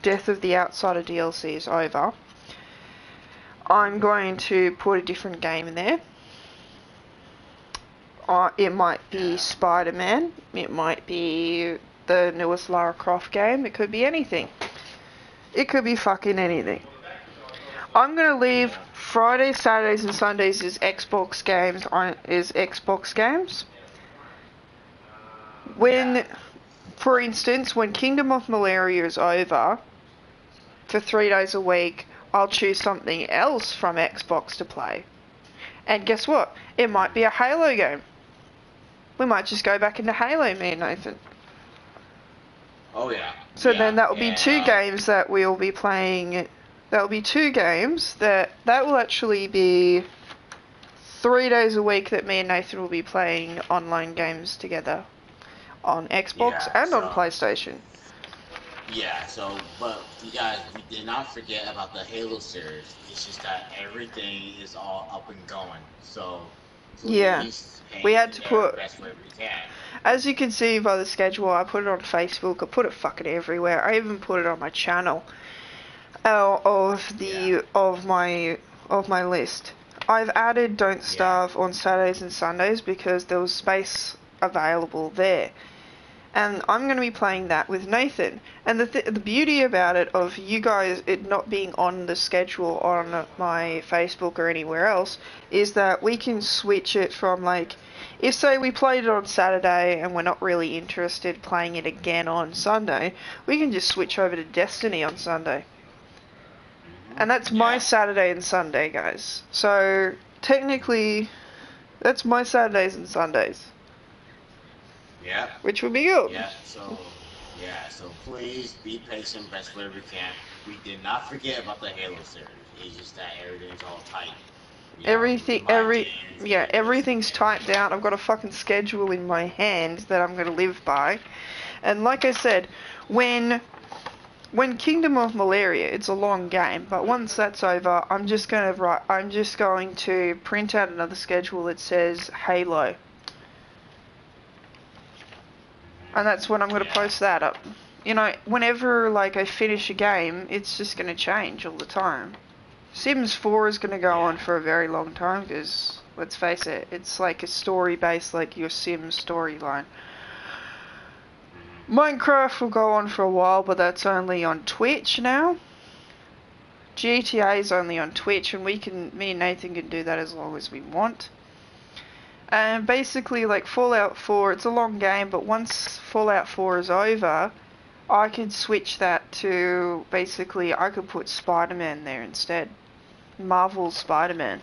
Death of the Outsider DLC is over, I'm going to put a different game in there. It might be Spider-Man, it might be the newest Lara Croft game, it could be anything. It could be fucking anything. I'm going to leave Fridays, Saturdays and Sundays as Xbox games. When, for instance, when Kingdom of Malaria is over, for 3 days a week, I'll choose something else from Xbox to play. And guess what? It might be a Halo game. We might just go back into Halo, me and Nathan. Oh yeah. So then that will be 2 games that we'll be playing. That will be 2 games that will actually be 3 days a week that me and Nathan will be playing online games together on Xbox and on PlayStation. Yeah, so, but you guys, we did not forget about the Halo series. It's just that everything is all up and going. So yeah, we had to put, best way we can. As you can see by the schedule, I put it on Facebook, I put it fucking everywhere. I even put it on my channel of my list. I've added Don't Starve on Saturdays and Sundays because there was space available there. And I'm going to be playing that with Nathan. And the beauty about it, of you guys, it not being on the schedule on my Facebook or anywhere else, is that we can switch it from, like, if say we played it on Saturday and we're not really interested playing it again on Sunday, we can just switch over to Destiny on Sunday. And that's my Saturday and Sunday, guys. So, technically, that's my Saturdays and Sundays. Yeah. Which would be good. So please be patient, best way we can. We did not forget about the Halo series. It's just that everything's all tight. Everything's typed out. I've got a fucking schedule in my hand that I'm going to live by. And like I said, when Kingdom of Malaria, it's a long game, but once that's over, I'm just going to print out another schedule that says Halo. And that's when I'm going to post that up. You know, whenever, like, I finish a game, it's just going to change all the time. Sims 4 is going to go on for a very long time, because, let's face it, it's like a story-based, like your Sims storyline. Minecraft will go on for a while, but that's only on Twitch now. GTA is only on Twitch, and me and Nathan can do that as long as we want. And basically, like, Fallout 4, it's a long game, but once Fallout 4 is over, I could switch that to, basically, I could put Spider-Man there instead. Marvel Spider-Man.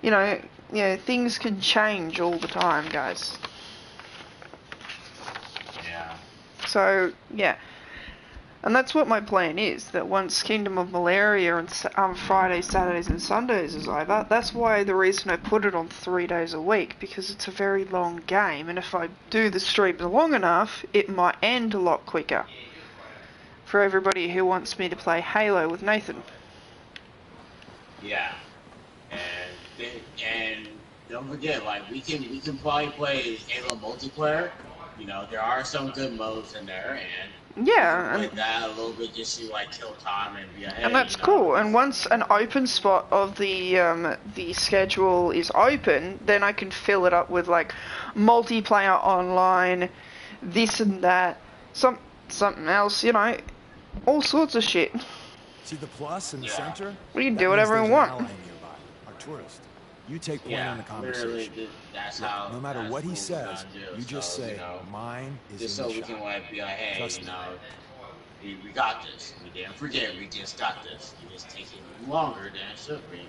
You know, things can change all the time, guys. Yeah. So, yeah. And that's what my plan is, that once Kingdom of Malaria on Fridays, Saturdays and Sundays is over, that's why the reason I put it on 3 days a week, because it's a very long game, and if I do the streams long enough, it might end a lot quicker. For everybody who wants me to play Halo with Nathan. Yeah. And don't forget, like, we can probably play Halo multiplayer. You know, there are some good modes in there, and yeah, and that a little bit just to like kill time and be ahead. And that's cool. And once an open spot of the schedule is open, then I can fill it up with like multiplayer online, this and that, something else, you know, all sorts of shit. See the plus in the center? We can do whatever we want. Our tourist. You take point in the conversation. That's how. No matter what he says, you just say, mine is just in so the we can like be like, hey, Trust you me. know, we got this. We didn't forget. We just got this. It just taking longer than it should be.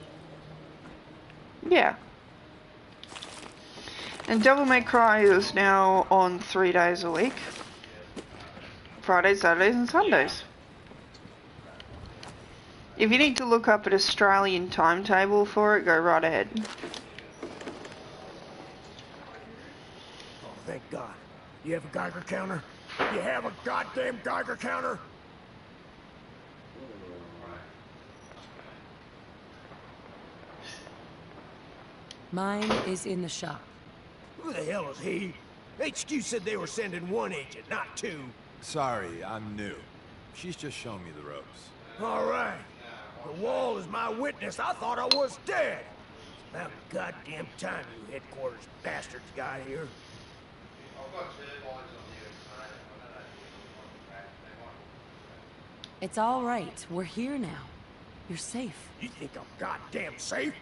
Yeah. And Devil May Cry is now on 3 days a week. Fridays, Saturdays and Sundays. If you need to look up an Australian timetable for it, go right ahead. Oh, thank God. You have a Geiger counter? You have a goddamn Geiger counter? Mine is in the shop. Who the hell is he? HQ said they were sending one agent, not two. Sorry, I'm new. She's just showing me the ropes. All right. The wall is my witness. I thought I was dead. It's about goddamn time you headquarters bastards got here. It's all right. We're here now. You're safe. You think I'm goddamn safe?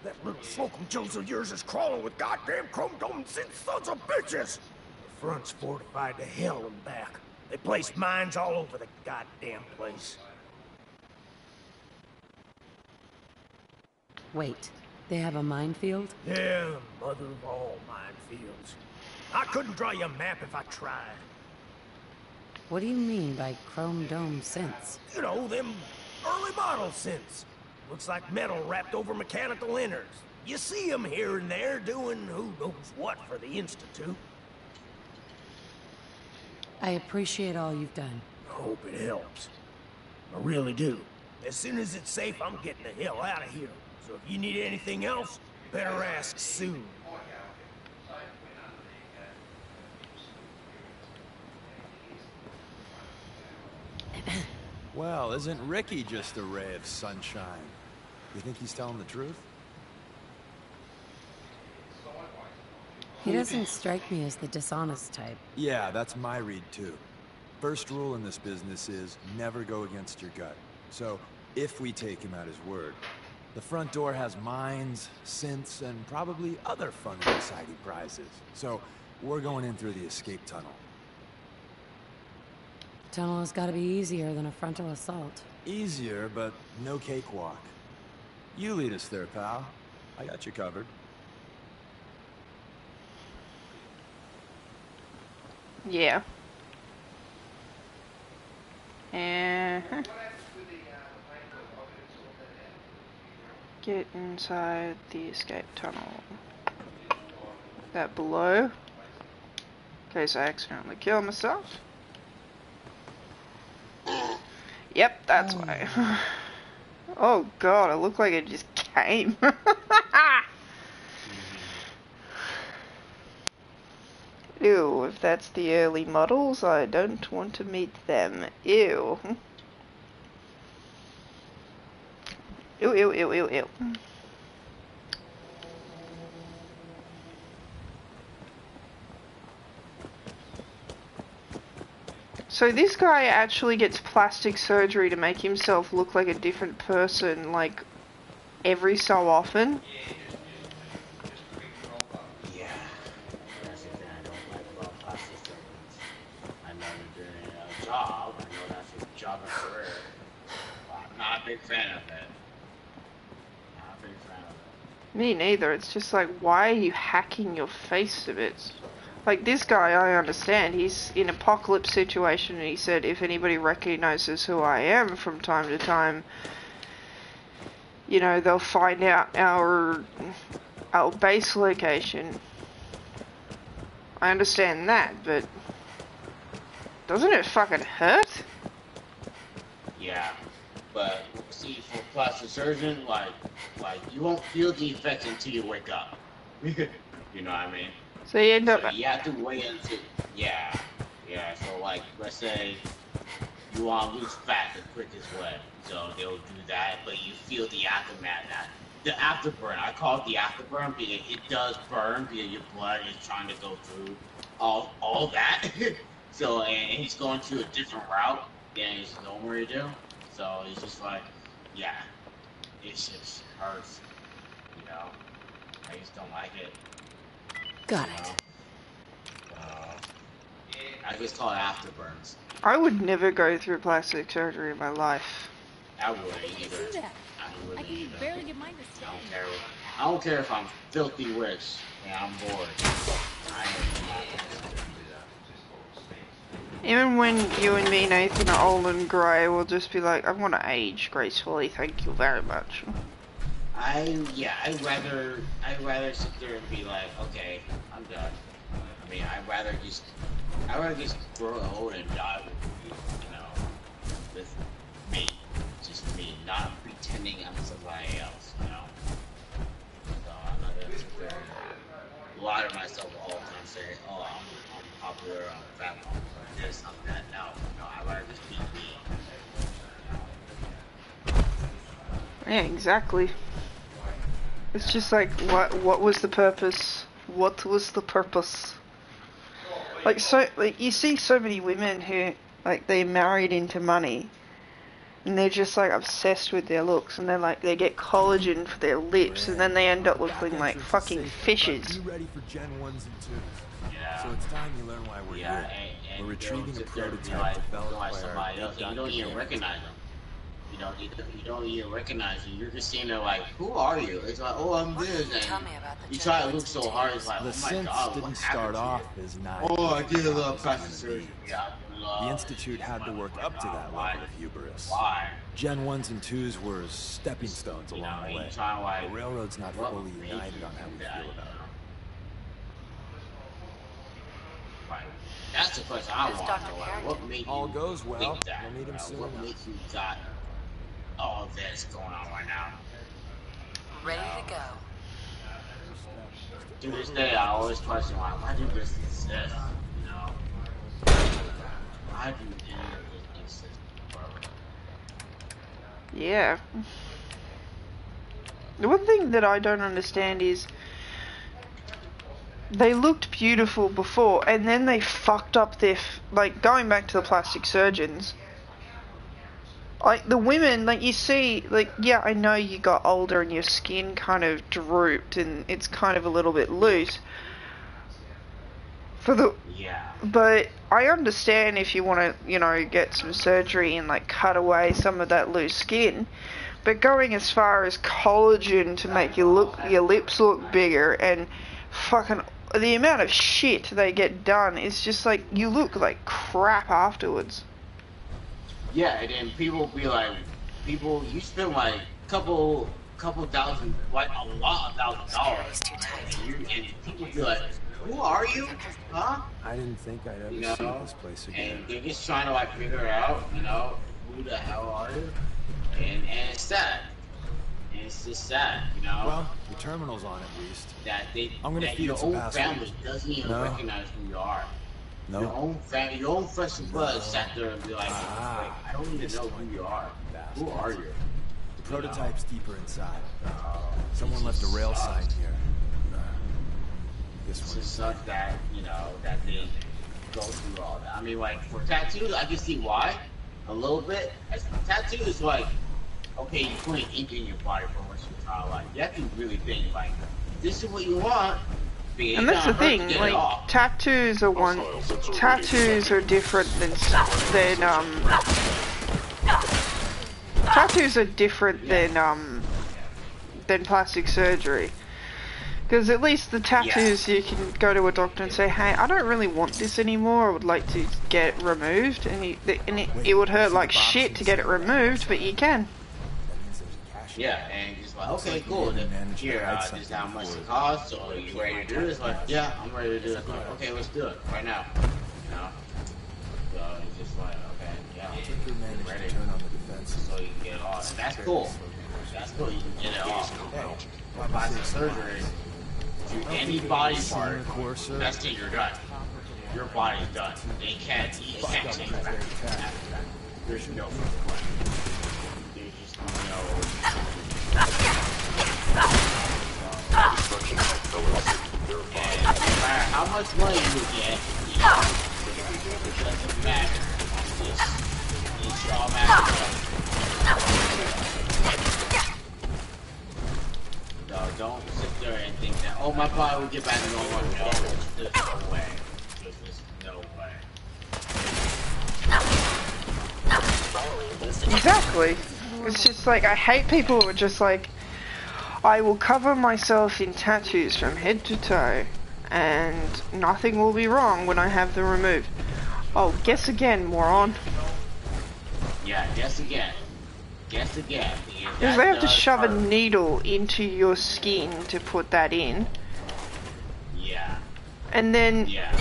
That little Slocum Joes of yours is crawling with goddamn chrome-domed sons of bitches! The front's fortified to hell and back. They placed mines all over the goddamn place. Wait, they have a minefield? Yeah, the mother of all minefields. I couldn't draw you a map if I tried. What do you mean by chrome dome synths? You know, them early model synths. Looks like metal wrapped over mechanical innards. You see them here and there doing who knows what for the Institute. I appreciate all you've done. I hope it helps. I really do. As soon as it's safe, I'm getting the hell out of here. So if you need anything else, better ask soon. Well, isn't Ricky just a ray of sunshine? You think he's telling the truth? He doesn't strike me as the dishonest type. Yeah, that's my read too. First rule in this business is never go against your gut. So, if we take him at his word, the front door has mines, synths, and probably other fun and exciting prizes. So, we're going in through the escape tunnel. Tunnel has got to be easier than a frontal assault. Easier, but no cakewalk. You lead us there, pal. I got you covered. Yeah. And get inside the escape tunnel. That below. In case I accidentally kill myself. Yep, that's why. Oh god, it looked like it just came. Ew, if that's the early models, I don't want to meet them. Ew. Ew, ew, ew, ew, ew. So this guy actually gets plastic surgery to make himself look like a different person, like, every so often. Yeah. That's the thing I don't like about plastic surgeons. I know they're doing a job. I know that's his job and career. But I'm not a big fan of it. Not a big fan of it. Me neither. It's just like, why are you hacking your face to bits? Like, this guy, I understand. He's in an apocalypse situation, and he said, if anybody recognizes who I am from time to time, you know, they'll find out our base location. I understand that, but doesn't it fucking hurt? Yeah, but see, for plastic surgeon, like you won't feel the effects until you wake up. You know what I mean? So you end up. So you have to wait until. Yeah. So like, let's say you want to lose fat the quickest way, so they'll do that, but you feel the aftermath. The afterburn. I call it the afterburn because it does burn because your blood is trying to go through all that. So and he's going to a different route than he's normally do. So it's just like, yeah, it just hurts. You know, I just don't like it. Got it. I just call it afterburns. I would never go through plastic surgery in my life. I wouldn't either. Do that. I wouldn't I can either. barely get mine to stay. I don't care if I'm filthy rich and I'm bored. I am not gonna do that. Even when you and me, Nathan, are old and grey, we'll just be like, I want to age gracefully, thank you very much. I'd rather sit there and be like, okay, I'm done. I mean, I'd rather just grow old and die with me, just me, not pretending I'm somebody else, you know. So I'm not gonna sit there and lie to myself all the time, say, oh, I'm popular, I'm fat, I'm this, I'm that. No, I'd rather just be me. Yeah, exactly. It's just like, what was the purpose? What was the purpose? Like, you see so many women who, like, they're married into money, and they're just, like, obsessed with their looks, and they're like, they get collagen for their lips, and then they end up looking like fucking fishes. You ready for Gen 1s and 2s? Yeah. So it's time you learn why we're here. And We're retrieving a prototype prototype developed by somebody our else, and you don't even recognize them. You don't even recognize them. You're just seeing there like, who are you? It's like, oh, I'm this, and you try to look so hard. It's like, The oh my synths god, didn't what start happened off to you? as naive. Oh, I did love as plastic it's surgery. gonna be. Yeah, The Institute had to work up to that level of hubris. Why? Gen 1s and 2s were stepping stones You know, along the you way. try like, The railroad's not what fully made united you on how we do that, feel you about it. know? Right. That's the question I want to know. Like, what made All you goes well. think that? We'll meet him soon What enough. makes you got all this going on right now? Ready to go. To this day, I always question why do this exist? You know, why do any of this exist? Yeah. The one thing that I don't understand is they looked beautiful before, and then they fucked up their like going back to the plastic surgeons. Like the women, like you see, like yeah, I know you got older and your skin kind of drooped and it's kind of a little bit loose. But I understand if you want to, you know, get some surgery and like cut away some of that loose skin. But going as far as collagen to make your lips look bigger and fucking the amount of shit they get done is just like you look like crap afterwards. Yeah, and then people be like, you spend like couple thousand, like a lot of $1,000, and people be like, who are you? Huh? I didn't think I'd ever You see know? this place again. And they're just trying to like figure out, you know, who the hell are you? And it's sad. And it's just sad, you know. Well, the terminal's on at least. That I'm gonna that feed your it some own password. family doesn't even recognize who you are. No. Your own family, your own flesh and blood sat there and be like, I don't even know who you are. Who are you? The prototype's deeper inside. Someone left a rail sign here. This It's one. just sucks that, you know, that they go through all that. I mean, like, for tattoos, I can see why, a little bit. As tattoo is like, okay, you're putting ink in your body for much of your entire life. You have to really think, like, this is what you want. And that's the thing, like tattoos are different than plastic surgery. Because at least the tattoos, you can go to a doctor and say, hey, I don't really want this anymore, I would like to get it removed, and it would hurt like shit to get it removed, but you can. Yeah, and just like, okay, cool, then here, this is how much it costs, so are you ready to do this? Like, yeah, I'm ready to do this. Like, okay, let's do it, right now. You know? So it's just like, okay, yeah, I'm ready. So you can get it off. And that's cool. That's cool, you can get it off. Plastic surgery, to any body part, that's it, you're done. Your body's done. You can't change back. There's no way. There's just no. And no matter how much money you get, it doesn't matter. It's all matters. So don't sit there and think that, oh, my body will get back to normal. No, there's no way. There's just no way. Exactly. It's just like, I hate people who are just like, I will cover myself in tattoos from head to toe, and nothing will be wrong when I have them removed. Oh, guess again, moron. Yeah, guess again. Guess again. Because they have to shove a needle into your skin to put that in. Yeah. And then... Yeah.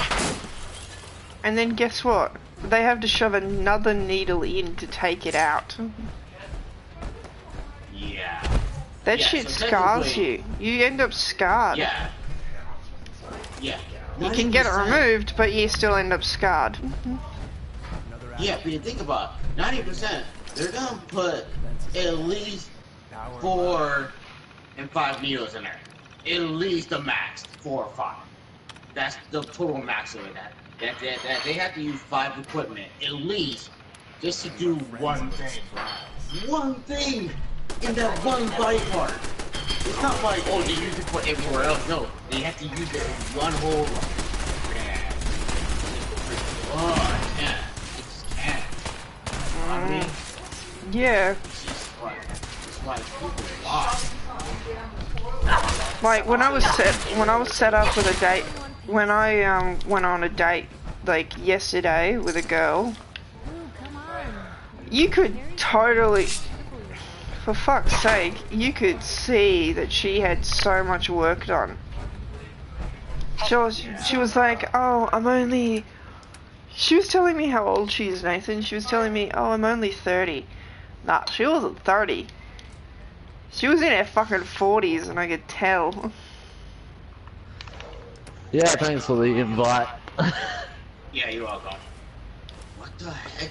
And then guess what? They have to shove another needle in to take it out. Yeah. That shit scars you. You end up scarred. Yeah. Yeah. You can get it removed, but you still end up scarred. Yeah, but you think about it, 90%, they're gonna put at least 4 and 5 needles in there. At least the max, 4 or 5. That's the total max of that. They have to use 5 equipment, at least, just to do one thing. One thing in that one body part. It's not like, oh, they use it for everywhere else. No, they have to use it in one whole. Oh, I can't. I just can't. You know what I mean? Yeah. It's like people lost. Like when I was set up with a date, when I went on a date like yesterday with a girl, you could totally, for fuck's sake, you could see that she had so much work done. She was like, oh, she was telling me how old she is, Nathan. She was telling me, oh, I'm only 30. Nah, she wasn't 30. She was in her fucking 40s, and I could tell. Yeah, thanks for the invite. Yeah, you're welcome. What the heck?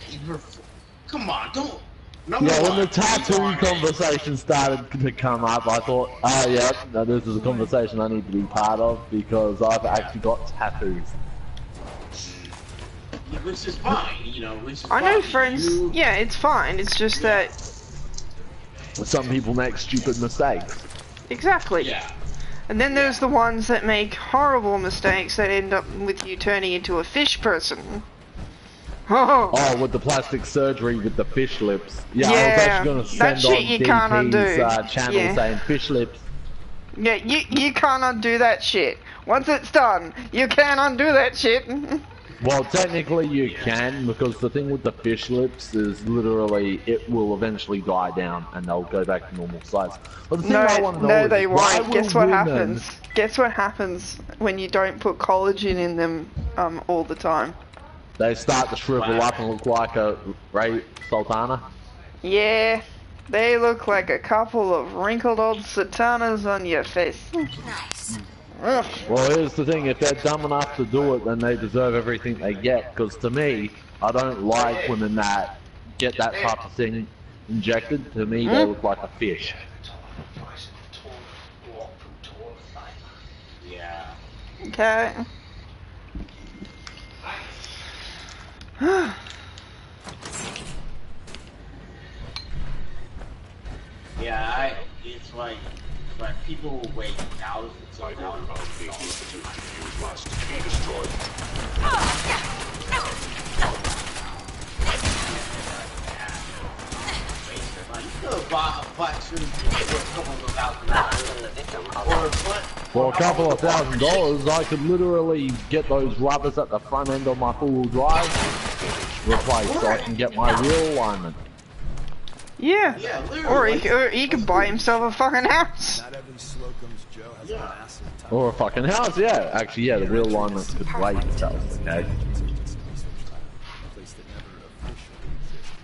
Come on, don't. Number Yeah, when one, the tattoo RNA. conversation started to come up, I thought, oh yeah, no, this is a conversation I need to be part of because I've actually got tattoos. Which is fine, you know, which is I know fine. friends. You- Yeah, it's fine. It's just that Some people make stupid mistakes. exactly. Yeah. And then there's the ones that make horrible mistakes that end up with you turning into a fish person. Oh, Oh, with the plastic surgery with the fish lips. Yeah, I was Yeah, actually going to that send shit on you can't undo. DP's channel Yeah. saying fish lips. yeah, you can't undo that shit. Once it's done, you can't undo that shit. Well, technically you can, because the thing with the fish lips is literally it will eventually die down and they'll go back to normal size. But the thing I want to know no, is they why won't. will Guess what women- happens? Guess what happens when you don't put collagen in them all the time? They start to shrivel up and look like a Ray Sultana. Yeah, they look like a couple of wrinkled old satanas on your face. Nice. Ugh. Well, here's the thing, if they're dumb enough to do it, then they deserve everything they get, because to me, I don't like women that get that type of thing injected. To me, they look like a fish. Yeah. Okay. Yeah, it's like people wait thousands of dollars. Like, you could have bought a black suit for a couple of $1,000. Or what? For a couple of $1,000, I could literally get those rubbers at the front end of my four-wheel drive replaced so I can get my real alignment. Yeah. Yeah, literally. Or he could buy himself a fucking house. Not every Slocum's Joe has a massive time. Or a fucking house, yeah. Actually, yeah, the real alignments could wait themselves, okay? Place that never officially existed.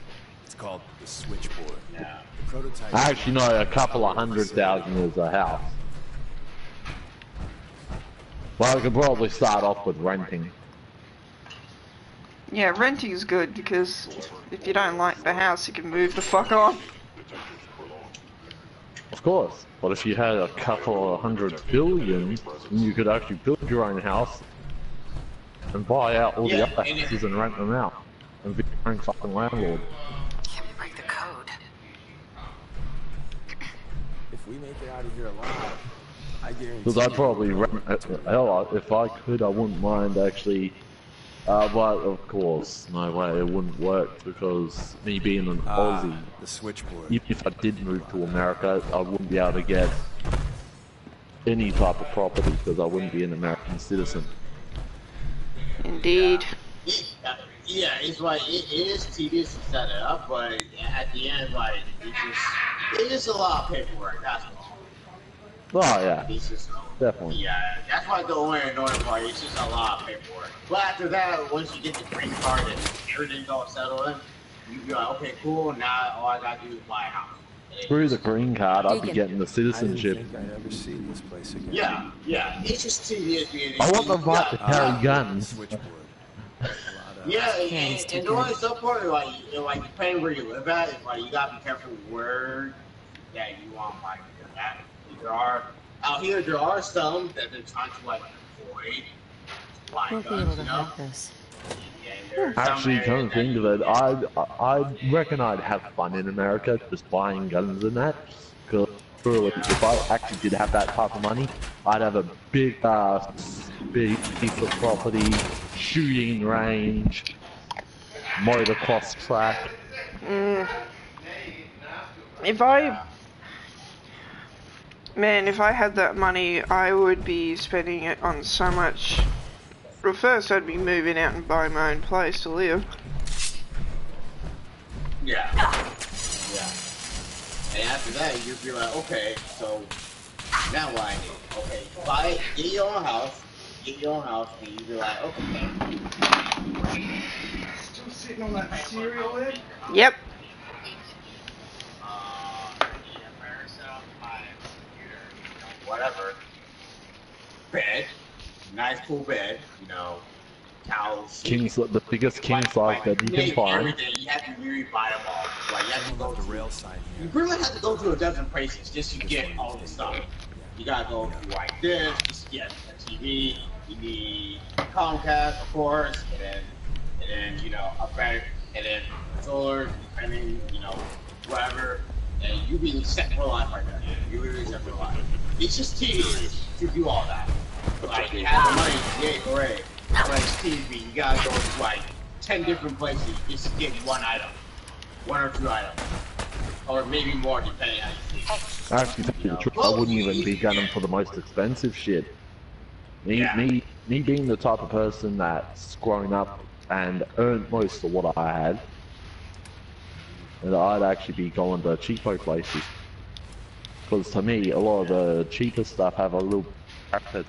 It's called the Switchboard. Yeah. The prototype. I actually know a couple of 100,000 is a house. Well, I could probably start off with renting. Yeah, renting is good because if you don't like the house, you can move the fuck on. Of course. But if you had a couple of 100 billion, then you could actually build your own house and buy out all the Yeah, other and it- houses and rent them out. And be your own fucking landlord. Can we break the code? If we make it out of here alive, I guarantee. Because I'd probably rent, hell, if I could, I wouldn't mind actually. But of course, no way, it wouldn't work because me being an Aussie, the Switchboard. even if I did move to America, I wouldn't be able to get any type of property because I wouldn't be an American citizen. Indeed. Yeah, it's like it is tedious to set it up, but at the end, like it is a lot of paperwork. That's all. Oh yeah, It's just, definitely. yeah, that's like the only annoying part. It's just a lot of paperwork. But after that, once you get the green card and everything's all settled in, you be like, okay, cool. Now all I gotta do is buy a house. Through the green card, I'd be Deacon. getting the I didn't citizenship. think I'd ever see this place again. Yeah, yeah. It's just tedious being. I want the right to carry guns. Switchboard. A lot of- Yeah, Candy's too and the only stuff part, like depending where you live at, it's like you gotta be careful where that you want like that. There are out here, there are some that they're trying to like avoid buying Won't be guns, able to you know? have this. Yeah, there are some Actually, areas come to that think you- of it, I reckon I'd have fun in America just buying guns and that. Because if I actually did have that type of money, I'd have a big piece of property, shooting range, motocross track. If I had that money, I would be spending it on so much. Well, first, I'd be moving out and buying my own place to live. Yeah. Yeah. And after that, you'd be like, okay, so now what I need? Okay, get your own house, and you'd be like, okay. Still sitting on that cereal there? Yep. Whatever. Bed. Nice cool bed, you know. cows. The biggest king size bed you can find. Everything, you have to really buy them all. Like, you have to go the to, rail sign you here. pretty much have to go to a dozen places just to get all the stuff. You gotta go through like this, just to get a TV, you need Comcast, of course, and then, you know, a better, and then solar, and then, you know, whatever, and you be set for life right there. You really set for life. It's just tedious to do all that. Like, you have the money, yay, hooray. But it's TV, you gotta go to like 10 different places just to get one item. One or two items. Or maybe more, depending on you see. Actually, to tell you the truth, I wouldn't even be gunning for the most expensive shit. Me being the type of person that's grown up and earned most of what I had, and I'd actually be going to cheapo places. Because to me, a lot of the cheaper stuff have a little crackhead.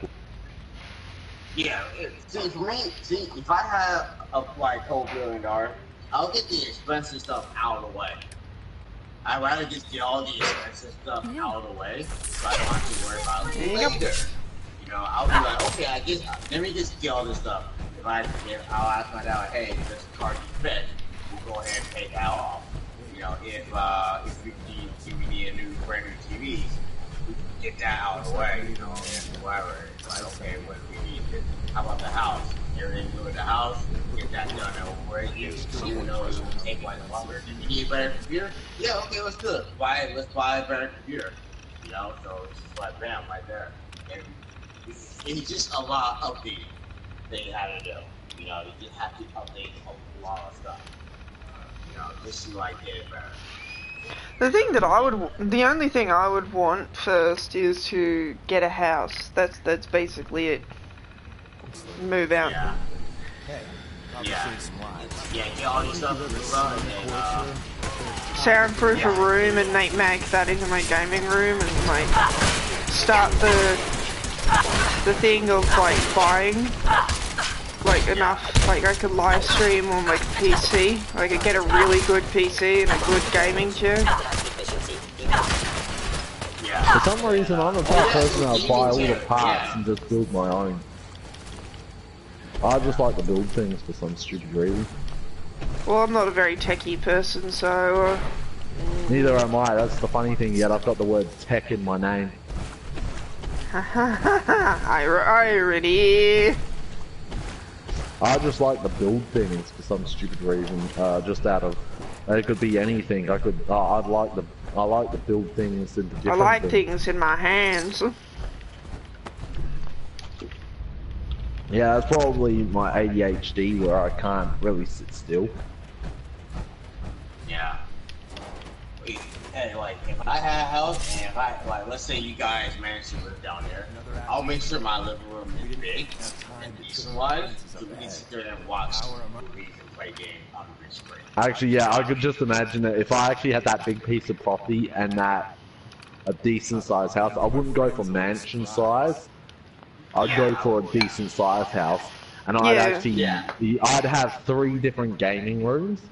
Yeah, see, for me, if I have a like whole $1 billion, I'll get the expensive stuff out of the way. I'd rather just get all the expensive stuff out of the way, so I don't have to worry about it later. You know, I'll be like, okay, let me just get all this stuff. I'll ask my dad, hey, this card you fit, we'll go ahead and pay that off. You know, if we need a new brand new TV, we can get that out of the way, you know, and whatever. It's like, okay, what do we need? How about the house? Everything good with the house, get that done over it. Even though it will take like longer. Do you need a better computer? Yeah, okay, let's do it. Let's buy a better computer. You know, so it's just like bam, right there. And it's just a lot of updating that you have to do. You know, you just have to update a lot of stuff. You know, just to like get it better. The only thing I would want first is to get a house. That's basically it. Move out. Yeah. Hey, Yeah. Get all your stuff in the run and Soundproof a room and make that into my gaming room and like start the thing of like buying like enough, like I could live stream on like PC. I could get a really good PC and a good gaming chair. For some reason, I'm the type of person that'll buy all the parts and just build my own. I just like to build things for some stupid reason. Well, I'm not a very techie person, so... Neither am I, that's the funny thing, yet I've got the word tech in my name. Irony! I just like to build things for some stupid reason, just out of... It could be anything, I like to build things into different I like things in my hands. Yeah, it's probably my ADHD where I can't really sit still. Yeah. Hey, like, if I had a house, and if let's say you guys manage to live down there, I'll make sure my living room is big and decent-wise, so we can sit there and watch movies and play games on the big screen. Actually, yeah, I could just imagine that if I actually had that big piece of property and a decent-sized house, I wouldn't go for mansion size. I'd go for a decent sized house, and I'd have 3 different gaming rooms,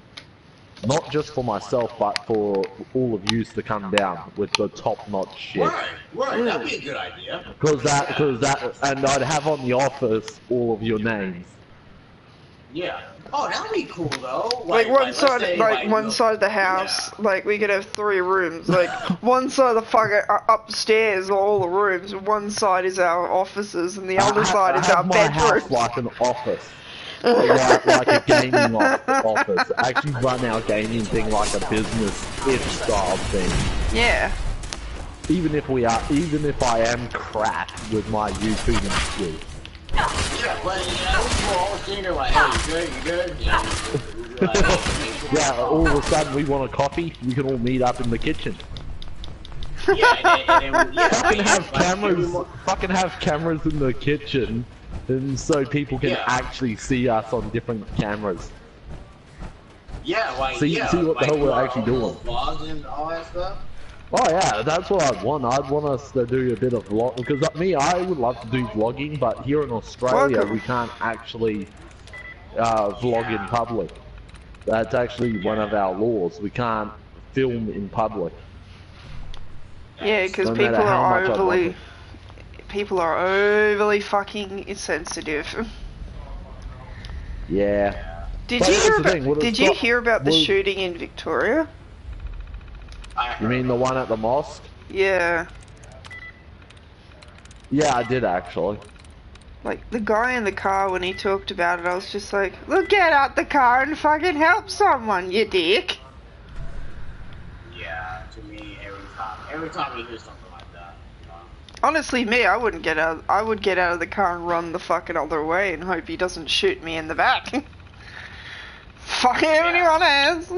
not just for myself, but for all of you to come down with the top-notch shit. Right, that'd be a good idea. And I'd have on the office all of your names. Yeah. Oh, that'd be cool though. Like one side of the house, like we could have 3 rooms. Like one side of the fucking upstairs, all the rooms. One side is our offices, and the other side is our bedroom. House like an office, like a gaming office. Actually, run our gaming thing like a business-ish style thing. Yeah. Even if I am crap with my YouTube skills. Yeah, but we're all sitting there like, hey, you good? Yeah, all of a sudden we want a coffee, we can all meet up in the kitchen. Fucking have cameras in the kitchen, and so people can actually see us on different cameras. Yeah, like, see what the hell we're actually doing. Vlogs and all that stuff. Oh yeah, that's what I'd want. I'd want us to do a bit of vlog, because I would love to do vlogging, but here in Australia we can't actually vlog in public. That's actually one of our laws. We can't film in public. Yeah, because people are overly fucking insensitive. Yeah. Did But you that's hear the about? thing, would it Did you stop- hear about the would- shooting in Victoria? You mean the one at the mosque? Yeah. Yeah, I did actually. Like, the guy in the car, when he talked about it, I was just like, look, get out the car and fucking help someone, you dick. Yeah, to me, every time you hear something like that, you know. Honestly, me, I would get out of the car and run the fucking other way and hope he doesn't shoot me in the back. Fucking anyone else.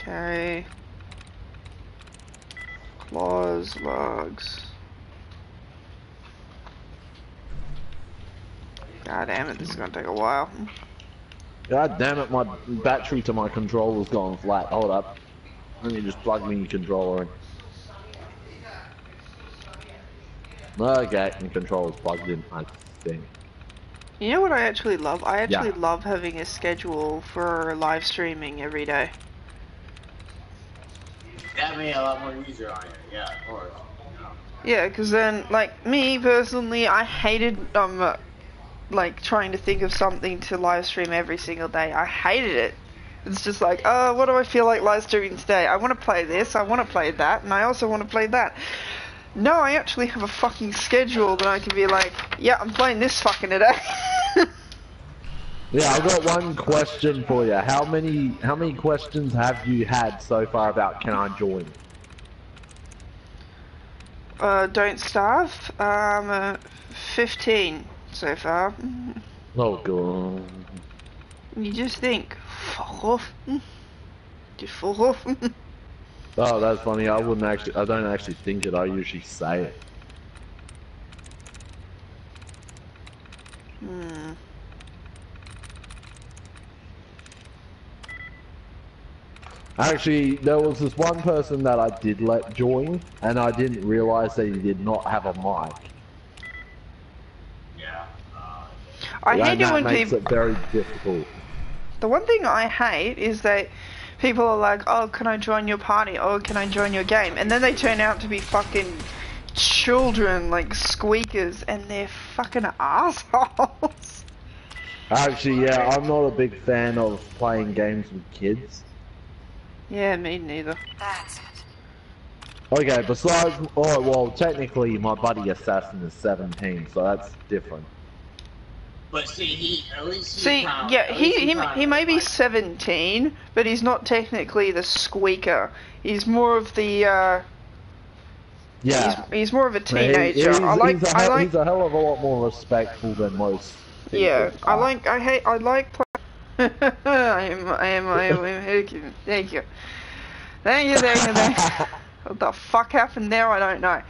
Okay. Claws, logs. God damn it, this is gonna take a while. God damn it, my battery to my controller's gone flat. Hold up. Let me just plug my controller in. Okay, the controller's plugged in, I think. You know what I actually love? I actually love having a schedule for live streaming every day. That made it a lot more easier on you. Yeah, of course. You know? Yeah, because then, like, me personally, I hated, like, trying to think of something to live stream every single day. I hated it. It's just like, oh, what do I feel like live streaming today? I want to play this, I want to play that, and I also want to play that. No, I actually have a fucking schedule that I can be like, yeah, I'm playing this fucking today. Yeah, I've got one question for you. How many questions have you had so far about can I join? Don't starve. 15 so far. Oh god. You just think, fuck off. Just fuck off. Oh, that's funny. I don't actually think it. I usually say it. Actually, there was this one person that I did let join, and I didn't realize that he did not have a mic. Yeah. I hate it when that makes people. it very difficult. The one thing I hate is that people are like, oh, can I join your party? Oh, can I join your game? And then they turn out to be fucking children, like squeakers, and they're fucking assholes. Actually, yeah, I'm not a big fan of playing games with kids. Yeah, me neither. That's it. Okay, besides, oh, well, technically my buddy Assassin is 17, so that's different. But see, at least See, yeah, he may be 17, but he's not technically the squeaker. He's more of the, Yeah. he's more of a teenager. He's I like, he's a hell of a lot more respectful than most people. yeah, I like I am, thank you. What the fuck happened there, I don't know.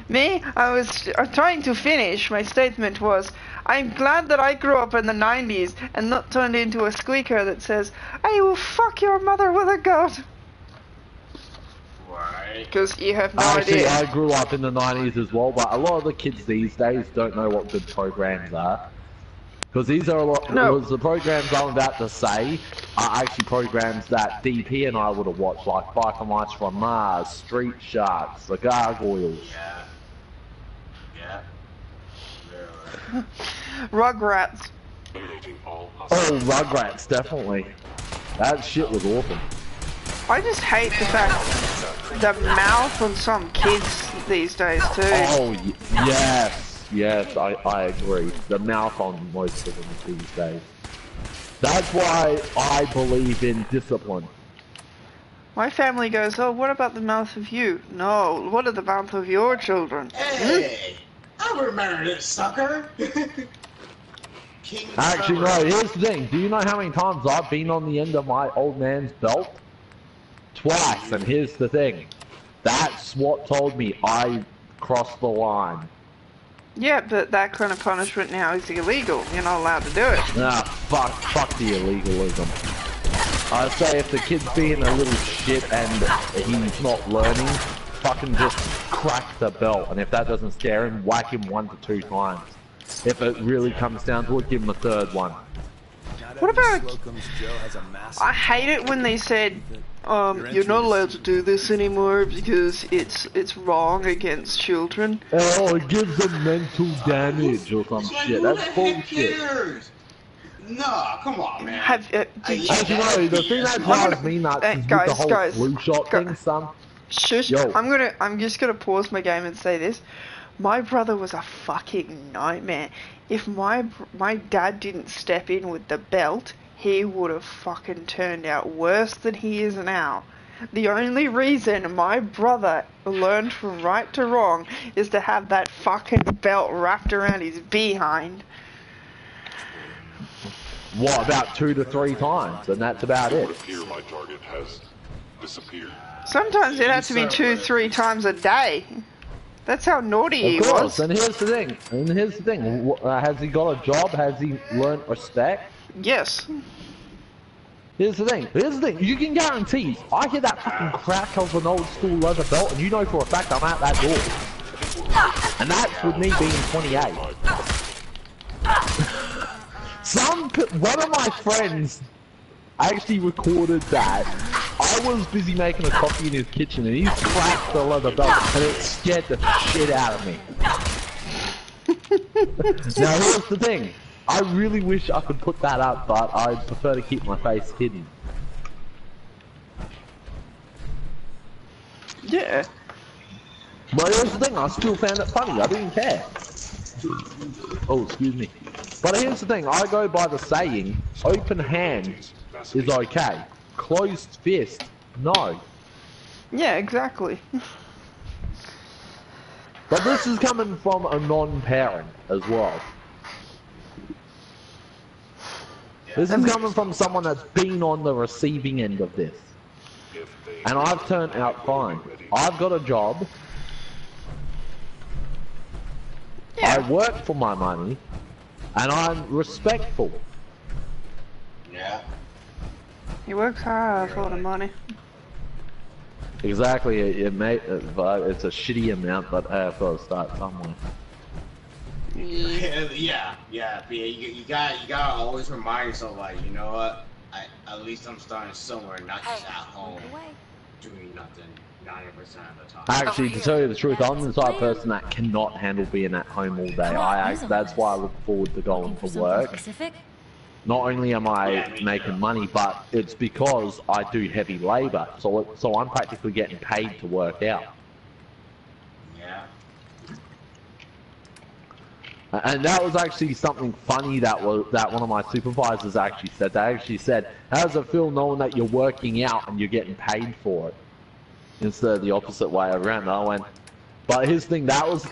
Me, I was trying to finish, my statement was, I'm glad that I grew up in the 90s and not turned into a squeaker that says, I will fuck your mother with a goat. Right. Because you have no Actually, idea. I grew up in the 90s as well, but a lot of the kids these days don't know what good programs are. Because these are because the programs I'm about to say are actually programs that DP and I would have watched, like Biker Mice from Mars, Street Sharks, The Gargoyles. Yeah. Rugrats. Oh, Rugrats, definitely. That shit was awesome. I just hate the fact the mouth on some kids these days too. Oh, yes, I agree. The mouth on most of them these days. That's why I believe in discipline. My family goes, oh, what about the mouth of you? No, what are the mouth of your children? Hey, I remember this sucker. King Actually, no, Summer. here's the thing. Do you know how many times I've been on the end of my old man's belt? Twice, and here's the thing. That's what told me I crossed the line. Yeah, but that kind of punishment now is illegal. You're not allowed to do it. Nah, fuck the illegalism. I say if the kid's being a little shit and he's not learning, fucking just crack the belt, and if that doesn't scare him, whack him 1 to 2 times. If it really comes down to it, give him a third one. What about? Slocum's Joe has a massive I hate it when they said, you're not allowed to do this anymore because it's wrong against children. Oh, it gives them mental damage or some shit. That's bullshit. No, come on, man. Have As you know, the thing that drives me nuts is with the whole flu shot thing, son. Shush. Yo. I'm just gonna pause my game and say this. My brother was a fucking nightmare. If my dad didn't step in with the belt, he would have fucking turned out worse than he is now. The only reason my brother learned from right to wrong is to have that fucking belt wrapped around his behind. What, about 2 to 3 times, and that's about it. Here, my target has disappeared. Sometimes it had to be 2-3 times a day. That's how naughty he Of course, was. and here's the thing. Has he got a job? Has he learned respect? Yes. Here's the thing. You can guarantee. I hear that fucking crack of an old school leather belt, and you know for a fact I'm at that door. And that's with me being 28. One of my friends actually recorded that. I was busy making a coffee in his kitchen, and he cracked the leather belt, and it scared the shit out of me. Now here's the thing. I really wish I could put that up, but I prefer to keep my face hidden. Yeah. But here's the thing, I still found it funny, I didn't care. Oh, excuse me. But here's the thing, I go by the saying, open hand is okay. Closed fist, no. Yeah, exactly. But this is coming from a non-parent as well. This is coming from someone that's been on the receiving end of this. And I've turned out fine. I've got a job. Yeah. I work for my money. And I'm respectful. Yeah. He works hard for the money. Exactly, but it's a shitty amount, but I have got to start somewhere. Yeah. You gotta always remind yourself, like, you know what? At least I'm starting somewhere, not just at home, doing nothing 90% of the time. Actually, to tell you the truth, I'm the type of person that cannot handle being at home all day. That's why I look forward to going to work. Not only am I making money, but it's because I do heavy labor, so I'm practically getting paid to work out. Yeah. And that was actually something funny that one of my supervisors actually said. They actually said, "How does it feel knowing that you're working out and you're getting paid for it?" Instead of the opposite way around. And I went, but his thing, that was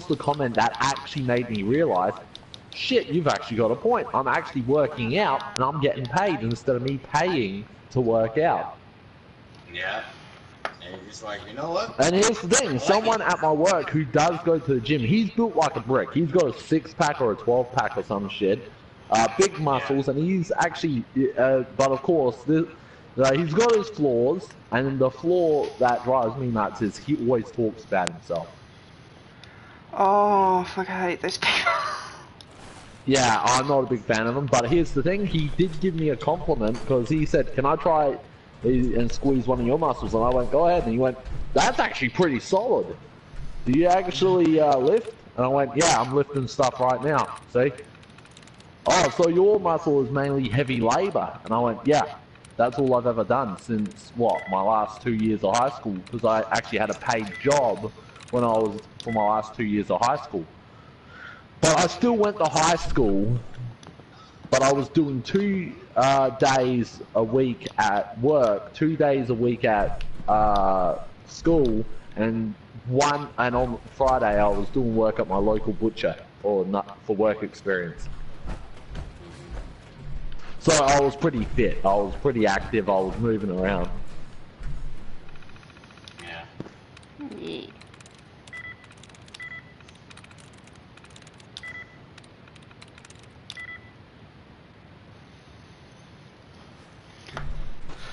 the comment that actually made me realize, shit, you've actually got a point. I'm actually working out and I'm getting paid instead of me paying to work out. Yeah. And you're just like, you know what? And here's the thing, someone at my work who does go to the gym, he's built like a brick. He's got a 6-pack or a 12-pack or some shit. Big muscles, and he's actually, but of course, he's got his flaws, and the flaw that drives me nuts is he always talks about himself. Oh, fuck, I hate those people. Yeah, I'm not a big fan of him, but here's the thing, he did give me a compliment, because he said, "Can I try and squeeze one of your muscles?" And I went, "Go ahead," and he went, "That's actually pretty solid. Do you actually lift?" And I went, "Yeah, I'm lifting stuff right now, see?" "Oh, so your muscle is mainly heavy labor?" And I went, "Yeah. That's all I've ever done since, my last 2 years of high school, because I actually had a paid job for my last 2 years of high school. But I still went to high school, but I was doing 2 days a week at work, 2 days a week at school, and on Friday I was doing work at my local butcher for work experience. So I was pretty fit, I was pretty active, I was moving around. Yeah. Yeah.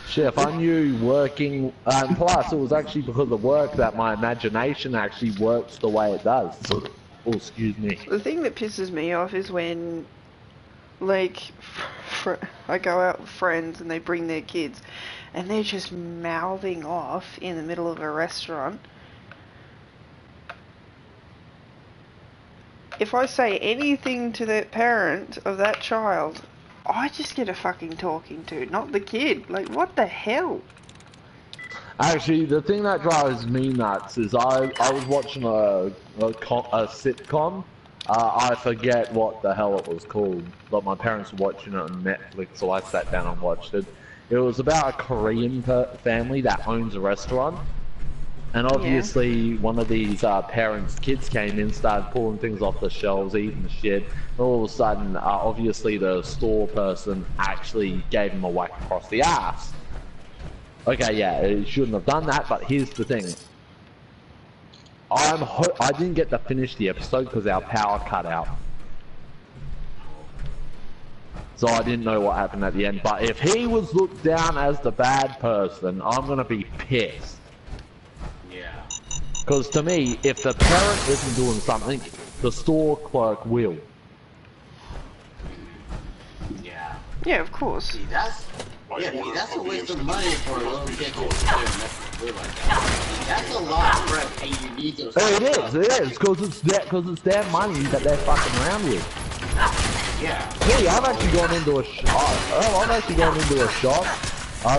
Shit, if I knew working, and plus it was actually because of work that my imagination actually works the way it does. Oh, excuse me. The thing that pisses me off is when, like, I go out with friends and they bring their kids, and they're just mouthing off in the middle of a restaurant. If I say anything to the parent of that child, I just get a fucking talking to, not the kid. Like, what the hell? Actually, the thing that drives me nuts is I was watching a sitcom. I forget what the hell it was called, but my parents were watching it on Netflix, so I sat down and watched it. It was about a Korean family that owns a restaurant. And obviously, one of these parents' kids came in, started pulling things off the shelves, eating shit. And all of a sudden, obviously, the store person actually gave him a whack across the ass. Okay, yeah, it shouldn't have done that, but here's the thing. I didn't get to finish the episode because our power cut out. So I didn't know what happened at the end. But if he was looked down as the bad person, I'm gonna be pissed. Because to me, if the parent isn't doing something, the store clerk will. Yeah. Yeah, of course. See, that's a waste of money for a little kid to live like that. That's a lot of prep, and you need those. It is, because it's their money that they're fucking around with. Yeah. Yeah, I've actually gone into a shop.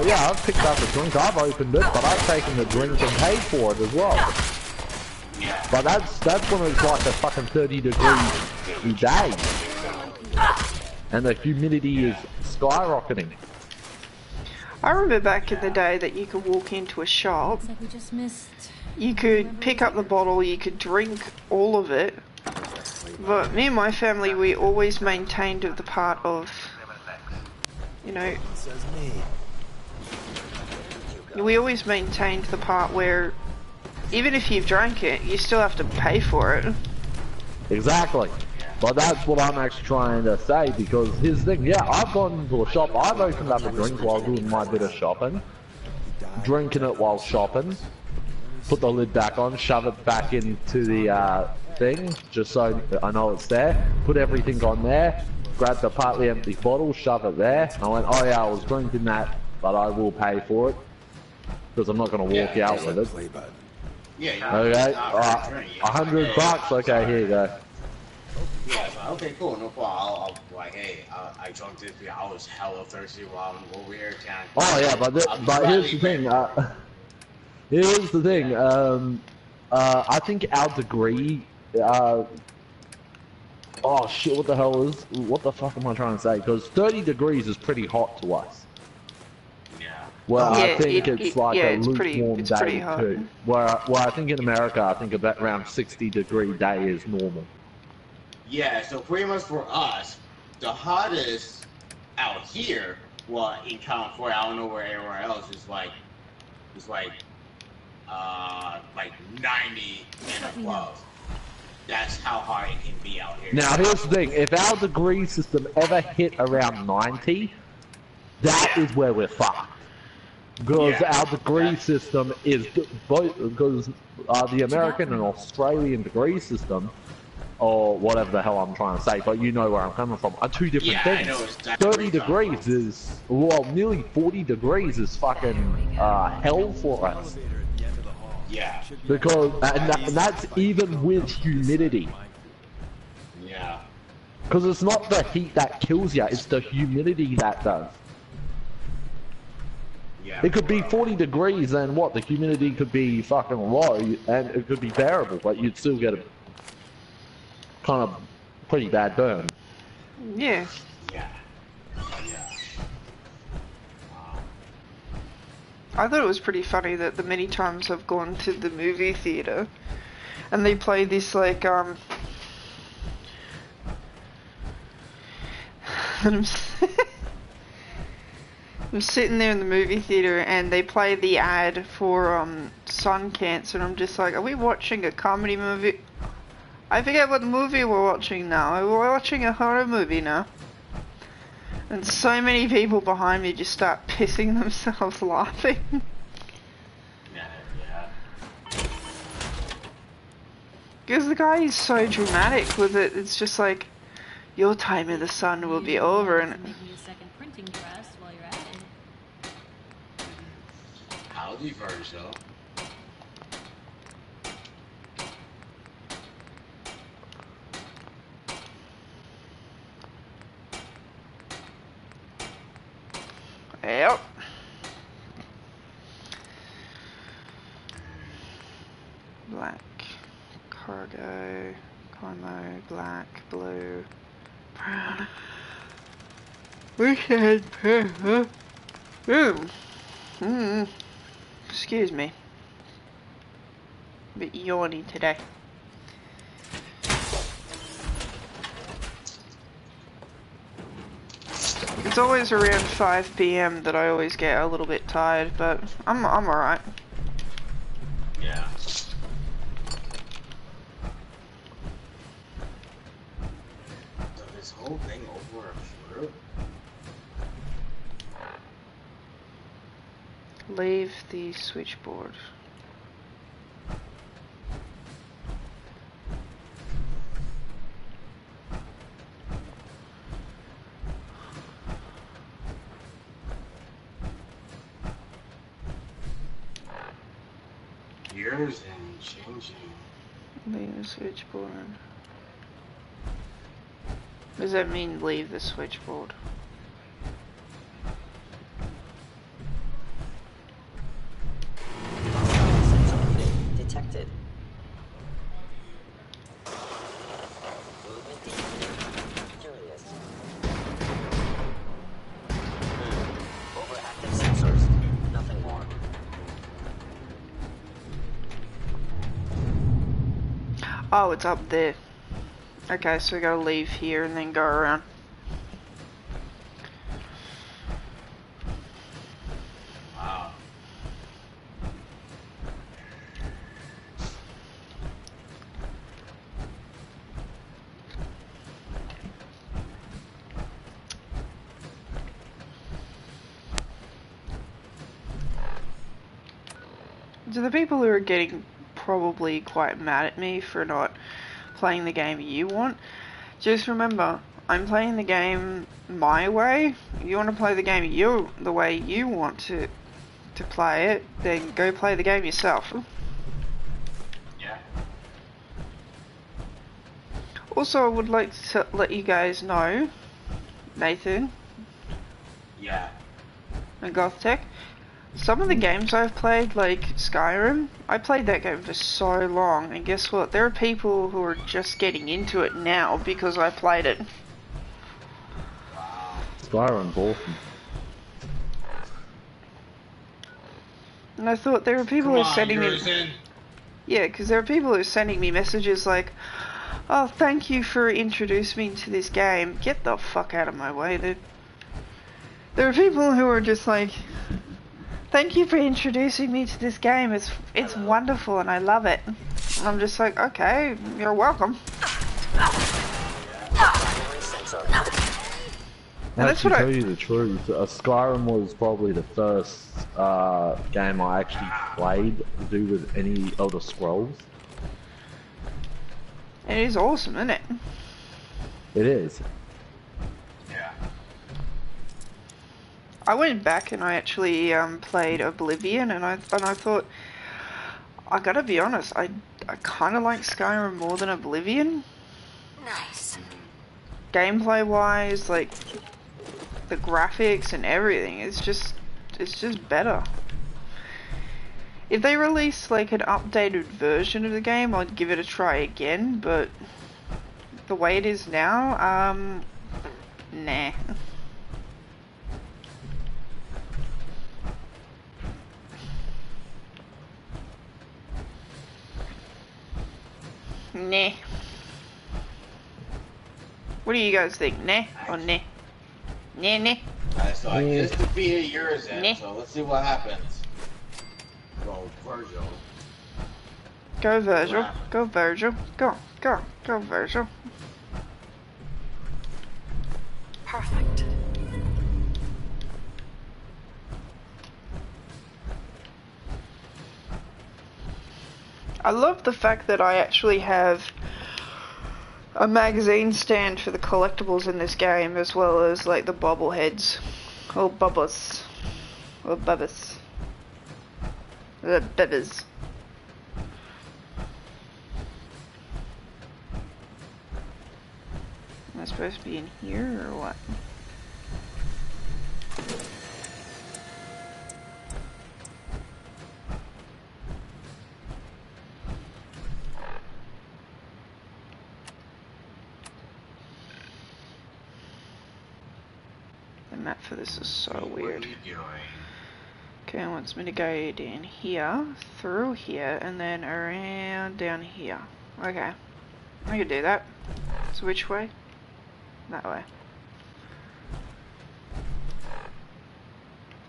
Yeah, I've picked up a drink, I've opened it, but I've taken the drink and paid for it as well. But that's when it's like a fucking 30 degrees a day. And the humidity is skyrocketing. I remember back in the day that you could walk into a shop, Looks like we just missed. you could pick up the bottle, you could drink all of it. But me and my family, we always maintained the part of, you know, we always maintained the part where even if you've drank it, you still have to pay for it. Exactly. But that's what I'm actually trying to say, because here's the thing, yeah, I've gone into a shop, I've opened up a drink while doing my bit of shopping, drinking it while shopping, put the lid back on, shove it back into the thing, just so I know it's there, put everything on there, grab the partly empty bottle, shove it there, and I went, oh yeah, I was drinking that, but I will pay for it. Because I'm not going to walk out with it. Yeah, okay, alright, $100, okay, here you go. Yeah, okay, cool, no problem. I'll like, hey, I drunk this beer, I was hella thirsty while I'm over here. Oh yeah, but here's the thing, I think our degree, oh shit, what the fuck am I trying to say? Because 30 degrees is pretty hot to us. Well, yeah, I think it's like a lukewarm day hot. too. Well, I think in America, I think about around 60-degree day is normal. Yeah, so pretty much for us, the hottest out here, well, in California, I don't know where everywhere else is like 90 and above. That's how hot it can be out here. Now, here's the thing: if our degree system ever hit around 90, that is where we're fucked. Because our degree system is both, because the American and Australian degree system, or whatever the hell I'm trying to say, but you know where I'm coming from, are two different things. I know exactly 30 degrees is, well, nearly 40 degrees is fucking hell for us. Yeah. Because, and that's even with humidity. Yeah. Because it's not the heat that kills you, it's the humidity that does. Yeah, it could be 40 degrees and what, the humidity could be fucking low and it could be bearable, but you'd still get a kind of pretty bad burn. Yeah. Yeah. I thought it was pretty funny that the many times I've gone to the movie theater and they play this like I'm sitting there in the movie theater and they play the ad for sun cancer and I'm just like, are we watching a comedy movie? I forget what movie we're watching now. We're watching a horror movie now. And so many people behind me just start pissing themselves laughing. Because the guy is so dramatic with it. It's just like, your time in the sun will be over and Maybe a second printing press while you're at it. Howdy, Virgil. yep. Black, cargo, camo, black, blue, brown. We said excuse me. A bit yawny today. It's always around 5 PM that I always get a little bit tired, but I'm alright. Yeah. So this whole thing over a fruit? Leave the switchboard. Years and changing. Leave the switchboard. Does that mean leave the switchboard? Detected. Curious. Overactive sensors. Nothing more. Oh, it's up there. Okay, so we gotta leave here and then go around. Wow. To the people who are getting probably quite mad at me for not playing the game you want, just remember, I'm playing the game my way. You want to play the game the way you want to play it, then go play the game yourself. Yeah. Also, I would like to let you guys know, Nathan Yeah. and GothTech, some of the games I've played, like Skyrim, I played that game for so long, and guess what? There are people who are just getting into it now because I played it. Skyrim's awesome. And I thought there were people who are sending me... Yeah, because there are people who are sending me messages like, oh, thank you for introducing me to this game. Get the fuck out of my way, dude. There are people who are just like, thank you for introducing me to this game. It's wonderful and I love it. And I'm just like, okay, you're welcome. Actually, to tell you the truth, Skyrim was probably the first game I actually played to do with any Elder Scrolls. It is awesome, isn't it? It is. Yeah. I went back and I actually played Oblivion, and I thought, I gotta be honest, I kind of like Skyrim more than Oblivion. Nice. Gameplay wise, like the graphics and everything, it's just better. If they release like an updated version of the game, I'd give it a try again, but the way it is now, nah. Nah. What do you guys think? Nah or nah? Nah, nah. Alright, so I just defeated yours end, Nah. so let's see what happens. Go, Virgil. Go Virgil. Go Virgil. Go Virgil. Perfect. I love the fact that I actually have a magazine stand for the collectibles in this game, as well as like the bobbleheads, or bubbas, or bubbas, the bubbas. Am I supposed to be in here or what? The map for this is so weird. Okay, it wants me to go down here, through here, and then around down here. Okay, I can do that. So which way? That way.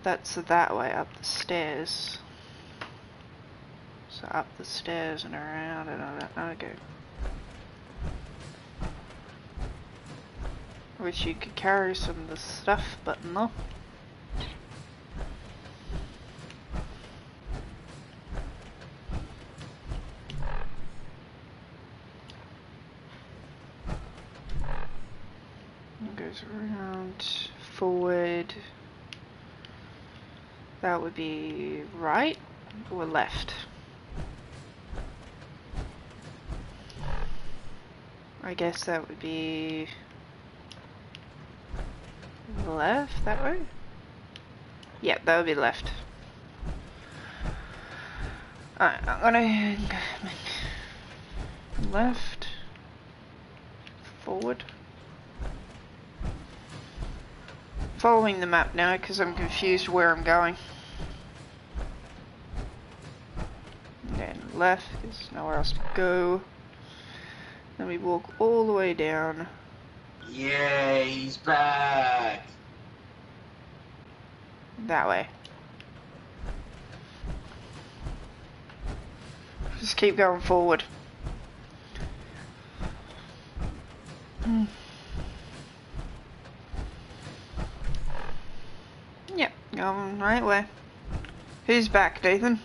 That's that way, up the stairs. So up the stairs and around and all that. Okay. Wish you could carry some of the stuff, but no. It goes around, forward. That would be right or left? I guess that would be left, that way? Yep, that would be left. Alright, I'm gonna left, forward. Following the map now because I'm confused where I'm going. And then left, there's nowhere else to go. Then we walk all the way down. Yay, he's back! That way. Just keep going forward. Yep, going right way. Who's back, Nathan?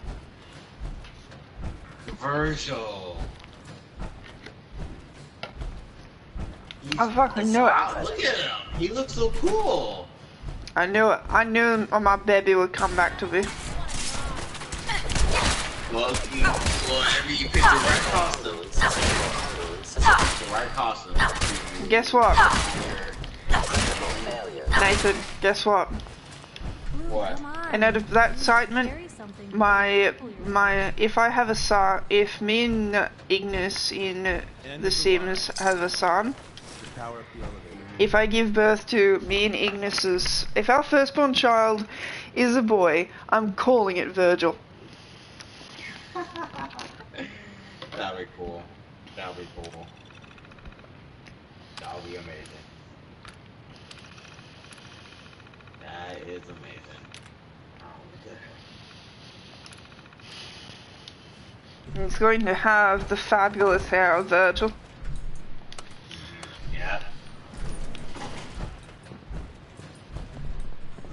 Virgil. I fucking knew Wow, it. look at him. He looks so cool. I knew it. I knew my baby would come back to me. Well, whenever you pick the right costume. The right costume. Guess what? Nathan, guess what? What? And out of that excitement, if I have a if me and Ignis in The Sims have a son, if I give birth to me and Ignis's, if our firstborn child is a boy, I'm calling it Virgil. That'd be cool. That'd be cool. That would be amazing. That is amazing. Oh, okay. It's going to have the fabulous hair of Virgil. Yeah.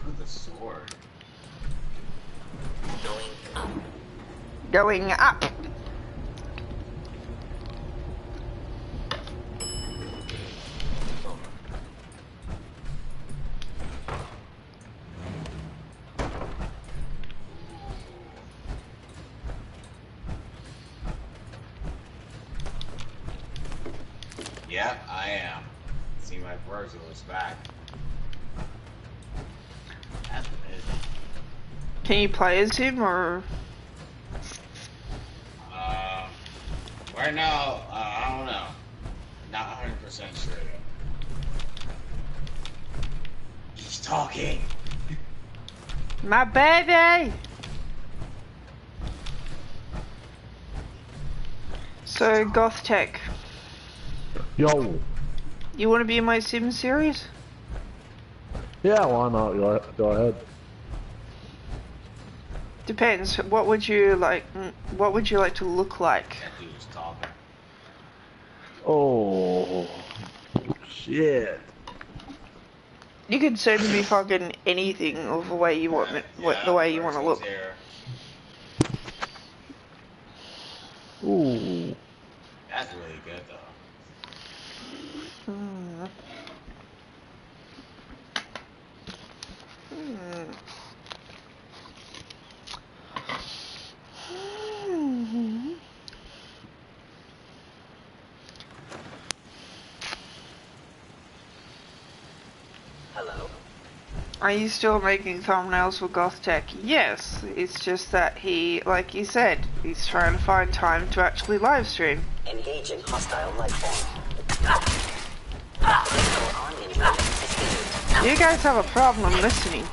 Look at the sword. Going up. Yep, I am. See, my Virgil is back. That's amazing. Can you play as him or? Right now, I don't know. Not 100% sure yet. He's talking. My baby! So, Goth Tech, Yo. you want to be in my Sim series? Yeah, why not? Go ahead. Depends. What would you like? What would you like to look like? That dude was talking. Oh. Shit. You could say to me fucking anything of the way you want, the way you want to look. There. Ooh. That's really good though. Are you still making thumbnails for Goth Tech? Yes, it's just that he, like you said, he's trying to find time to actually live stream. Engaging hostile life form. Critical arm injury sustained. You guys have a problem listening.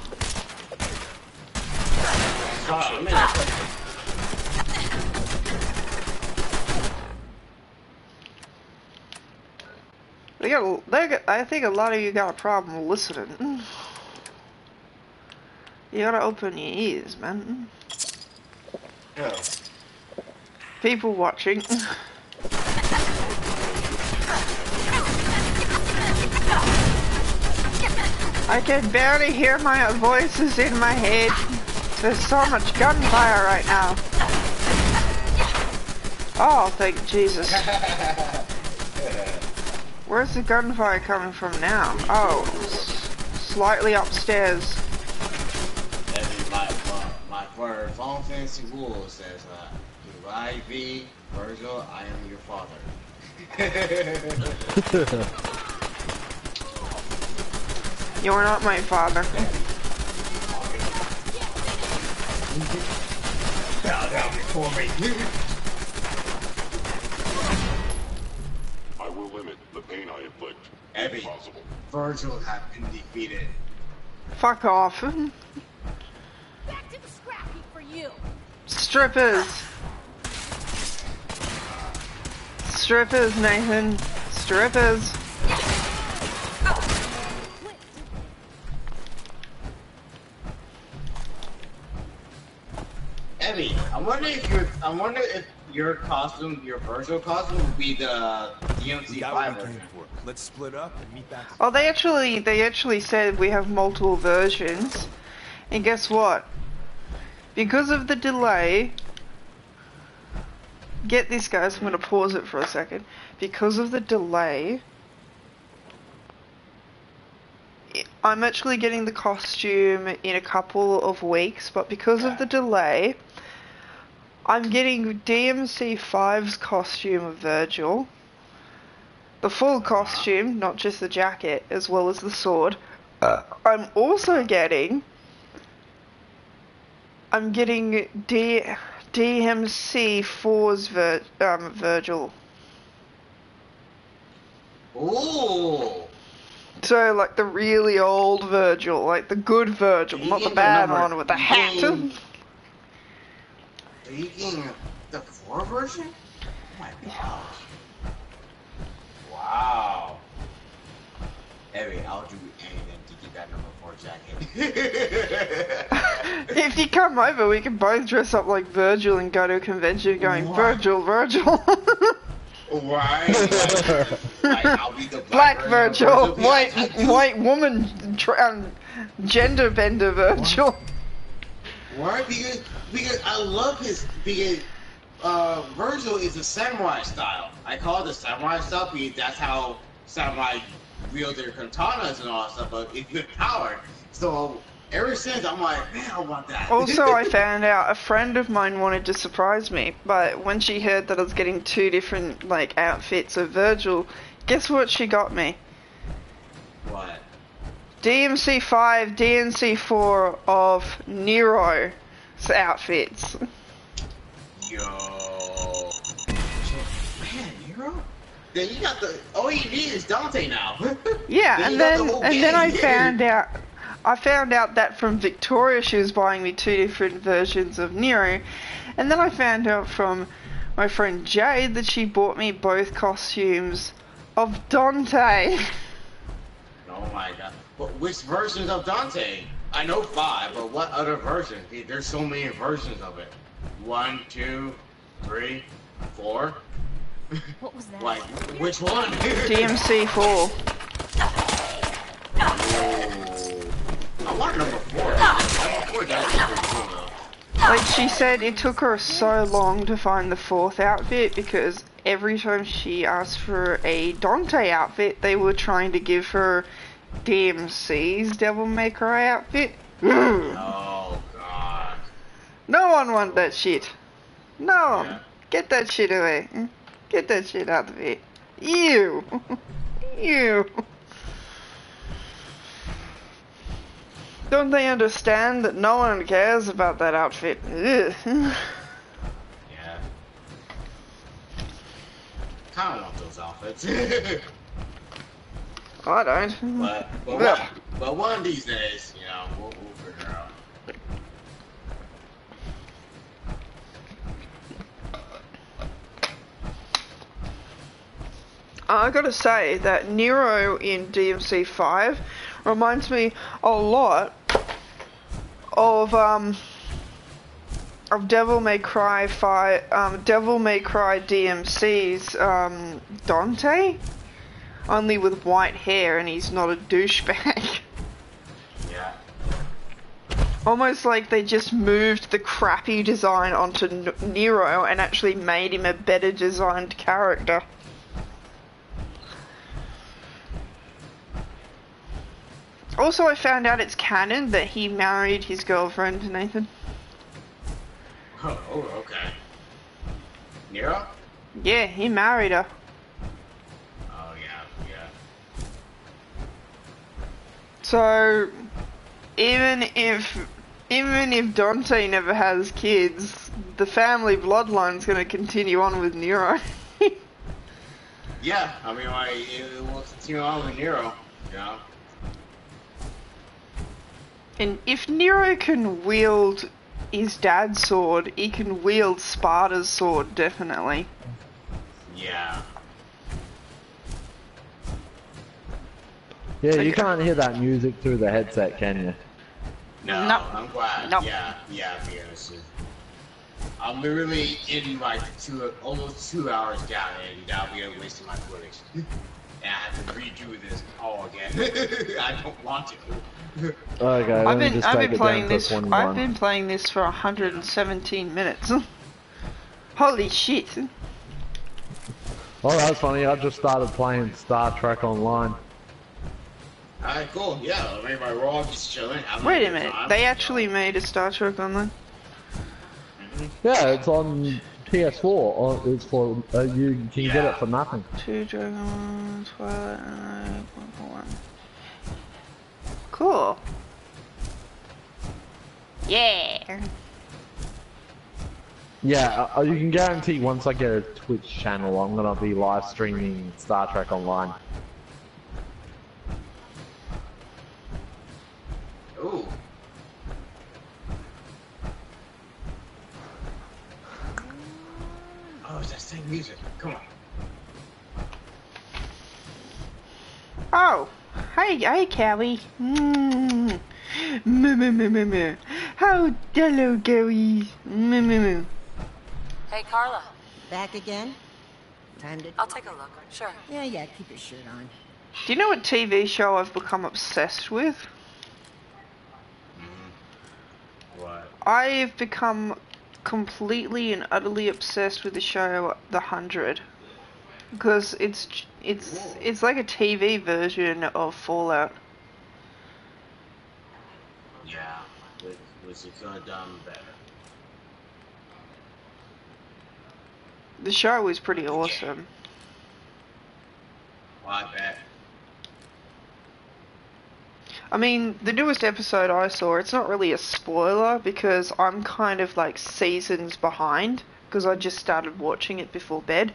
I think a lot of you got a problem listening. You gotta open your ears, man. Yeah. People watching. I can barely hear my voices in my head. There's so much gunfire right now. Oh, thank Jesus. Where's the gunfire coming from now? Oh, slightly upstairs. My Final Fantasy rule says, if I be Virgil, I am your father. You're not my father. Bow down before me. I will limit the pain I inflict. Abby, Possible. Virgil has been defeated. Fuck off. Back to the scrap heap for you. Strippers. Strippers, Nathan. Strippers. Abby, I wonder if your costume, your Virgil costume, would be the DMC5 version. Let's split up and meet back. Oh, they actually said we have multiple versions. And guess what? Because of the delay, get this guys, I'm gonna pause it for a second. Because of the delay, I'm actually getting the costume in a couple of weeks, but because of the delay, I'm getting DMC5's costume of Virgil. The full costume, not just the jacket, as well as the sword. I'm also getting DMC4's Virgil. Ooh! So, like the really old Virgil, like the good Virgil, not the bad one with the hat. Are you getting the 4 version? Oh my gosh. Wow. Abby, I'll do anything to get that number 4 jacket. If you come over, we can both dress up like Virgil and go to a convention going, What? Virgil, Virgil. Right? Like, I'll be the Black version Virgil, of Virgil. white woman, gender bender Virgil. Right? Because I love because Virgil is a samurai style. I call it the samurai style because that's how samurai wield their katanas and all that stuff, but it's good power. So ever since I'm like, man, I want that. Also, I found out a friend of mine wanted to surprise me, but when she heard that I was getting 2 different like outfits of Virgil, guess what she got me? What? DMC5, DMC4 of Nero's outfits. Yo. Man, Nero? Then you got the all you need is Dante now. Yeah, Then and you got the then whole I gang. found out that from Victoria she was buying me 2 different versions of Nero, and then I found out from my friend Jade that she bought me both costumes of Dante. Oh my god. But which versions of Dante? I know 5, but what other version? There's so many versions of it. 1, 2, 3, 4. What was that? Like, which one? DMC4. I want number 4. Number 4 does look pretty cool though. Like she said, it took her so long to find the 4th outfit because every time she asked for a Dante outfit, they were trying to give her DMC's Devil May Cry outfit. Oh god. No one want that shit. No, Yeah. get that shit away. Get that shit out of it. Ew. Ew. Don't they understand that no one cares about that outfit? Ugh. Yeah. Kinda want those outfits. I don't. but one of these days, you know, we'll figure it out. I gotta say that Nero in DMC 5 reminds me a lot of Devil May Cry Devil May Cry DMC's Dante, only with white hair and he's not a douchebag. Yeah. Almost like they just moved the crappy design onto Nero and actually made him a better designed character. Also, I found out it's canon that he married his girlfriend, Nathan. Oh, okay. Nero? Yeah, he married her. Oh, yeah. So, even if Dante never has kids, the family bloodline's gonna continue on with Nero. Yeah, I mean, like, it will continue on with Nero, you know? And if Nero can wield his dad's sword, he can wield Sparta's sword, definitely. Yeah. Yeah, you can't hear that music through the headset, can you? No, Nope. I'm glad. Nope. Yeah, because I'm literally in like almost 2 hours down, and I'll be wasting my footage. And I have to redo this all again. I don't want to. Okay, I've been playing this. I've been playing this for 117 minutes. Holy shit! Oh, that's funny. I just started playing Star Trek Online. Alright, cool. Yeah, I mean, we're all just chilling. Wait a minute. They actually made a Star Trek Online? Yeah, it's on PS4. It's for you can get it for nothing. 2 Dragon Twilight 1.1. Cool. Yeah. Yeah, you can guarantee once I get a Twitch channel, I'm gonna be live streaming Star Trek Online. Ooh. Oh, it's that same music. Come on. Oh, hey, Callie. How hello, Gary. Hey, Carla. Back again? Time to... I'll take a look. Sure. Yeah, keep your shirt on. Do you know what TV show I've become obsessed with? What? I've become completely and utterly obsessed with the show The 100. Because it's like a TV version of Fallout. Yeah, which it could have done better. The show is pretty awesome. Well, I bet. I mean, the newest episode I saw, it's not really a spoiler because I'm kind of like seasons behind because I just started watching it before bed.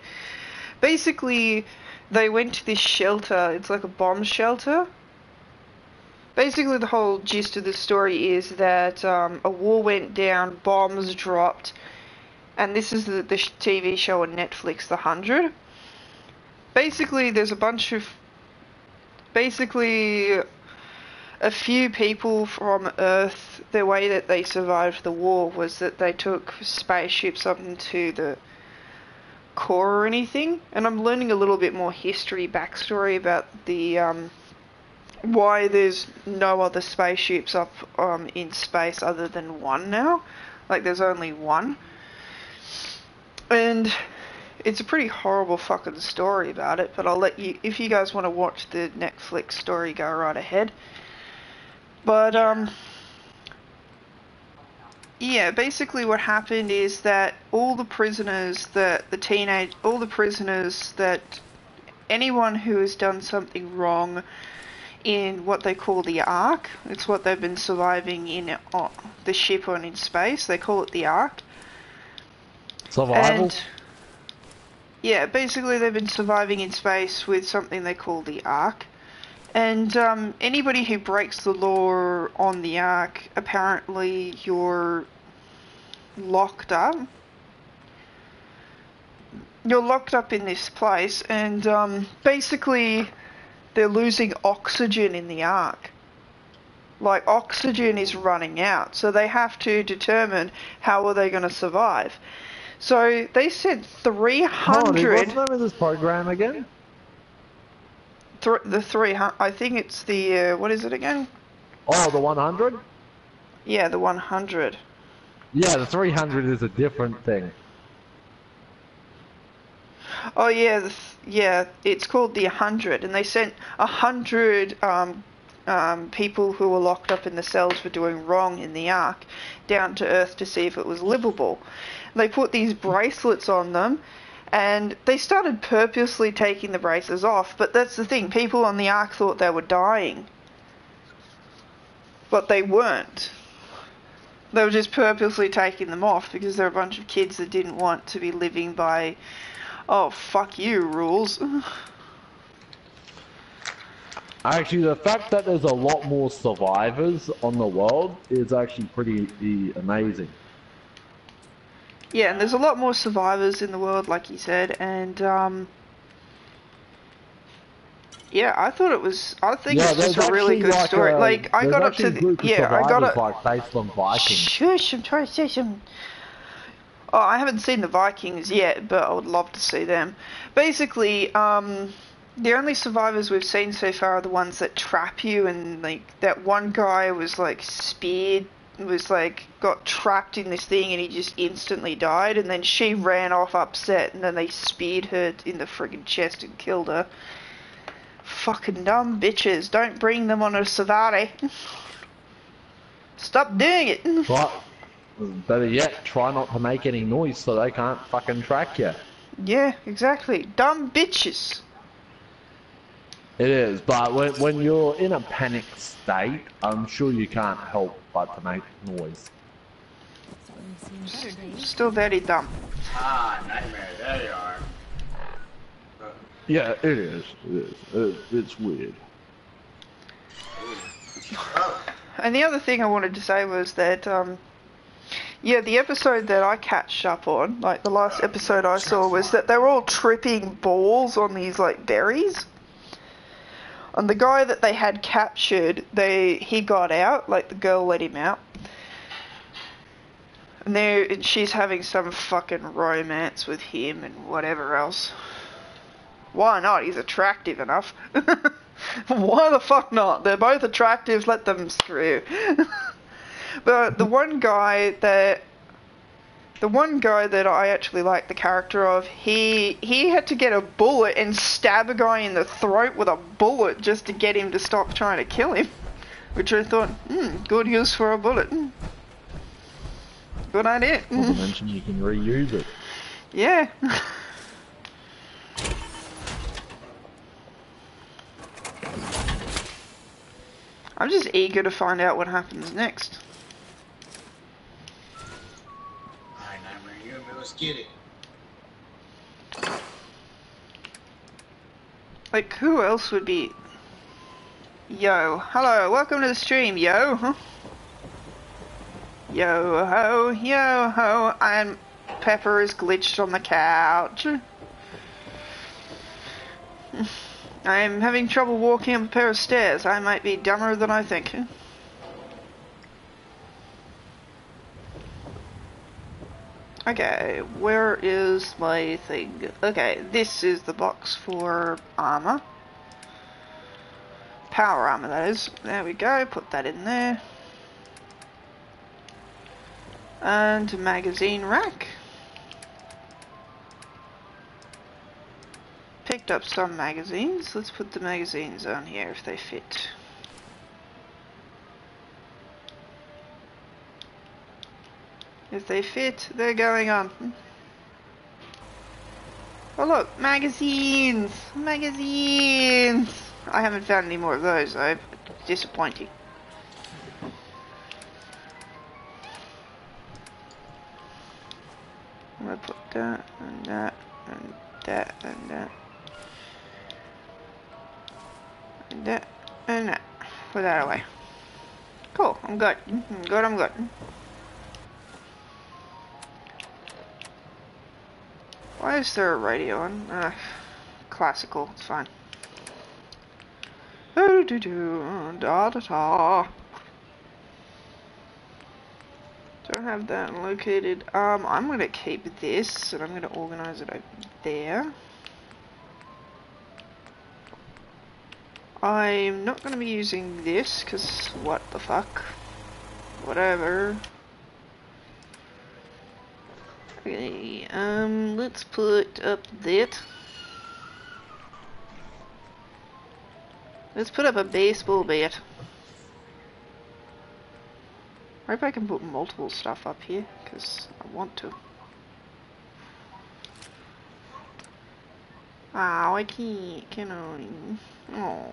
Basically, they went to this shelter. It's like a bomb shelter. Basically, the whole gist of the story is that a war went down, bombs dropped, and this is the TV show on Netflix, The 100. Basically, there's a bunch of... Basically, a few people from Earth, the way that they survived the war was that they took spaceships up into the core or anything. And I'm learning a little bit more history, backstory about the... why there's no other spaceships up in space other than one now. Like, there's only one. And it's a pretty horrible fucking story about it, but I'll let you... If you guys want to watch the Netflix story, go right ahead. But, yeah, basically what happened is that all the prisoners that... Anyone who has done something wrong in what they call the Ark. It's what they've been surviving in the ship on in space. They call it the Ark. Survival? And yeah, basically they've been surviving in space with something they call the Ark. And anybody who breaks the law on the Ark, apparently you're locked up. You're locked up in this place, and basically they're losing oxygen in the Ark. Like, oxygen is running out, so they have to determine how are they going to survive. So they sent 300... What's the name of this program again? The 300... I think it's the... what is it again? Oh, the 100? Yeah, the 100. Yeah, the 300 is a different thing. Oh yeah, yeah, it's called the 100, and they sent 100 people who were locked up in the cells for doing wrong in the Ark down to Earth to see if it was livable. They put these bracelets on them, and they started purposely taking the braces off, but that's the thing, people on the Ark thought they were dying. But they weren't. They were just purposely taking them off because they're a bunch of kids that didn't want to be living by, oh, fuck you rules. Actually, the fact that there's a lot more survivors on the world is actually pretty amazing. Yeah, and there's a lot more survivors in the world, like you said, and yeah, I thought it was. I think it's just a really good story. Like, I got up to the, I got it. Like based on Vikings. Shush! I'm trying to say some. Oh, I haven't seen the Vikings yet, but I would love to see them. Basically, the only survivors we've seen so far are the ones that trap you, and like that one guy was like speared, was like got trapped in this thing, and he just instantly died. And then she ran off upset, and then they speared her in the friggin' chest and killed her. Fucking dumb bitches. Don't bring them on a safari. Stop doing it. But better yet, try not to make any noise so they can't fucking track you. Yeah, exactly. Dumb bitches. It is, but when you're in a panic state, I'm sure you can't help but to make noise. Still very dumb. Ah, nightmare. There you are. Yeah, it is. It is. It's weird. And the other thing I wanted to say was that, yeah, the episode that I catched up on, like the last episode I saw, was that they were all tripping balls on these, like, berries. And the guy that they had captured, he got out, like the girl let him out. And she's having some fucking romance with him and whatever else. Why not? He's attractive enough. Why the fuck not? They're both attractive, let them screw. But the one guy that I actually like the character of, he had to get a bullet and stab a guy in the throat with a bullet just to get him to stop trying to kill him. Which I thought, good use for a bullet. Good idea. Not to mention you can reuse it. Yeah. I'm just eager to find out what happens next. Alright, Nightmare, let's get it. Like, who else would be... Yo, hello, welcome to the stream, yo. Huh? Yo ho, and Pepper is glitched on the couch. I am having trouble walking up a pair of stairs. I might be dumber than I think. Okay, where is my thing? Okay, this is the box for armor. Power armor, that is. There we go, put that in there. And magazine rack. Picked up some magazines. Let's put the magazines on here if they fit. If they fit, they're going on. Oh look, magazines! Magazines! I haven't found any more of those though. Disappointing. I'm gonna put that and that and that and that and that and that. Put that away. Cool. I'm good. I'm good. I'm good. Why is there a radio on? Classical. It's fine. Do do do da da da. Don't have that located. I'm gonna keep this, and I'm gonna organize it over there. I'm not gonna be using this, cause what the fuck? Whatever. Okay, let's put up that. Let's put up a baseball bat. I hope I can put multiple stuff up here, because I want to. Oh, I can't, can I? Oh.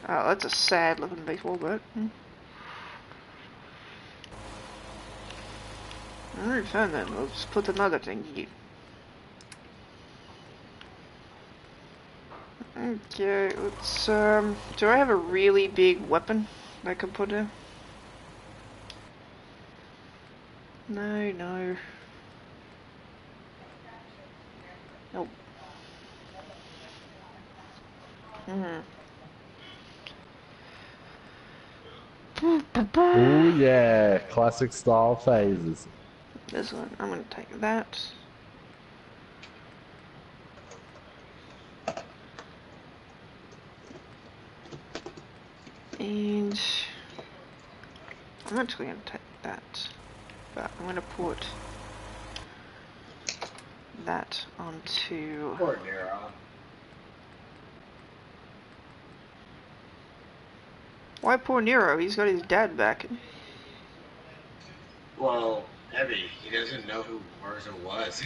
Oh, that's a sad looking baseball bat. I already found that. Let's put another thing here. Okay, let's, do I have a really big weapon I can put in? No, no. Nope. Oh yeah, classic style phases. This one, I'm gonna take that. And I'm actually gonna take that, but I'm gonna put that onto. Poor Nero. Why poor Nero? He's got his dad back. Well, Evie, he doesn't know who Mercer was.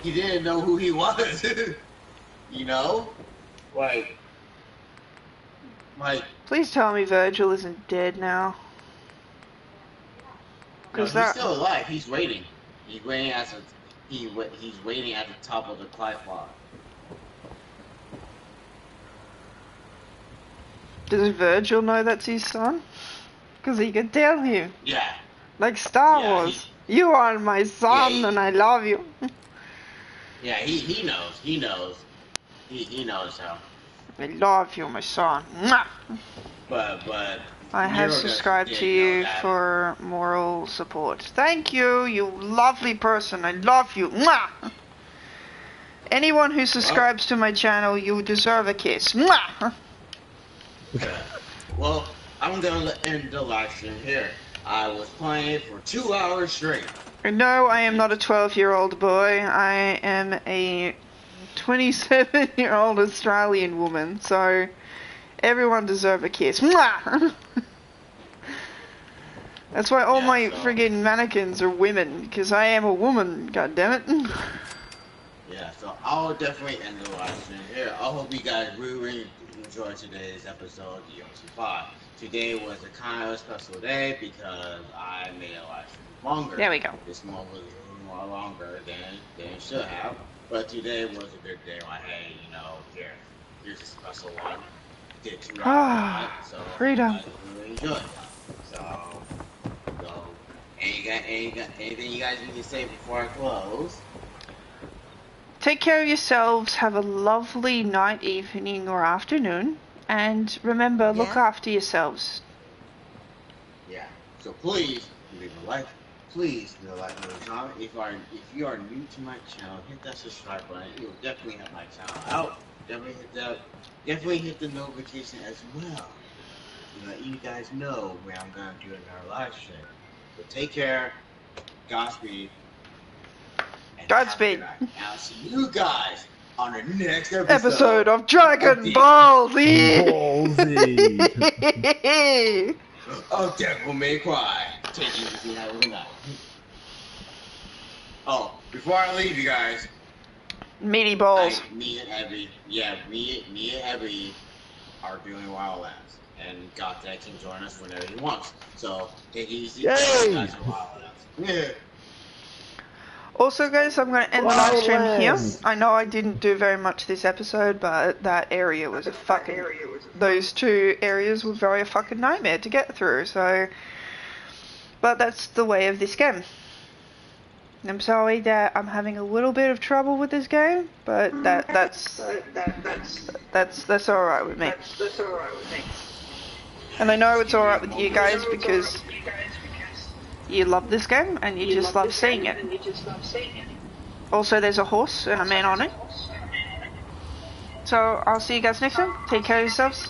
He didn't know who he was. You know? Like... Please tell me Virgil isn't dead now. No, he's still alive. He's waiting. He's waiting at the he's waiting at the top of the Clyde block. Does Virgil know that's his son? Because he can tell him. Yeah. Like Star Wars. You are my son and I love you. Yeah, he knows. He knows. He knows how. I love you, my son. Mwah! But I have Nero subscribed to you for moral support. Thank you, you lovely person. I love you. Mwah! Anyone who subscribes to my channel, you deserve a kiss. Mwah! Well, I'm gonna end the live stream here. I was playing it for 2 hours straight. No, I am not a 12-year-old boy. I am a 27-year-old Australian woman, so everyone deserves a kiss. Mwah! That's why all my friggin' mannequins are women, because I am a woman, goddammit. Yeah, so I'll definitely end the live stream here. I hope you guys really enjoyed today's episode of DLC5. Today was a kind of special day because I made a live stream longer. There we go. This one was a little more longer than it should have. But today was a good day. Like, hey, you know, here's a special one. Did 2 hours, so freedom. I really enjoyed. So, anything you guys need to say before I close? Take care of yourselves. Have a lovely night, evening, or afternoon. And remember, look after yourselves. Yeah. So please leave a like. Please leave a like on the channel. If you are new to my channel, hit that subscribe button. It will definitely help my channel out. Definitely hit the notification as well, to let you guys know when I'm gonna do another live stream. So take care. Godspeed. Godspeed. I'll see you guys on the next episode of Dragon Ball Z. Of Devil May Cry. Take you to the night of the night. Oh, before I leave you guys, Meaty balls. Me and Heavy, yeah, me and Heavy are doing Wildlands, and Gotek can join us whenever he wants. So take it easy. Yay! Guys are Wildlands. Yeah. Also, guys, I'm going to end the live stream here. Wildlands. I know I didn't do very much this episode, but that area was a fucking... Those two areas were very a fucking nightmare to get through, so... But that's the way of this game. I'm sorry that I'm having a little bit of trouble with this game, but that's alright with me. And I know it's alright with you guys because you love this game and you just love seeing it. Also, there's a horse and a man on it. So I'll see you guys next time. Take care of yourselves.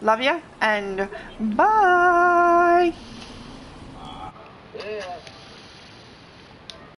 Love ya and bye. Yeah.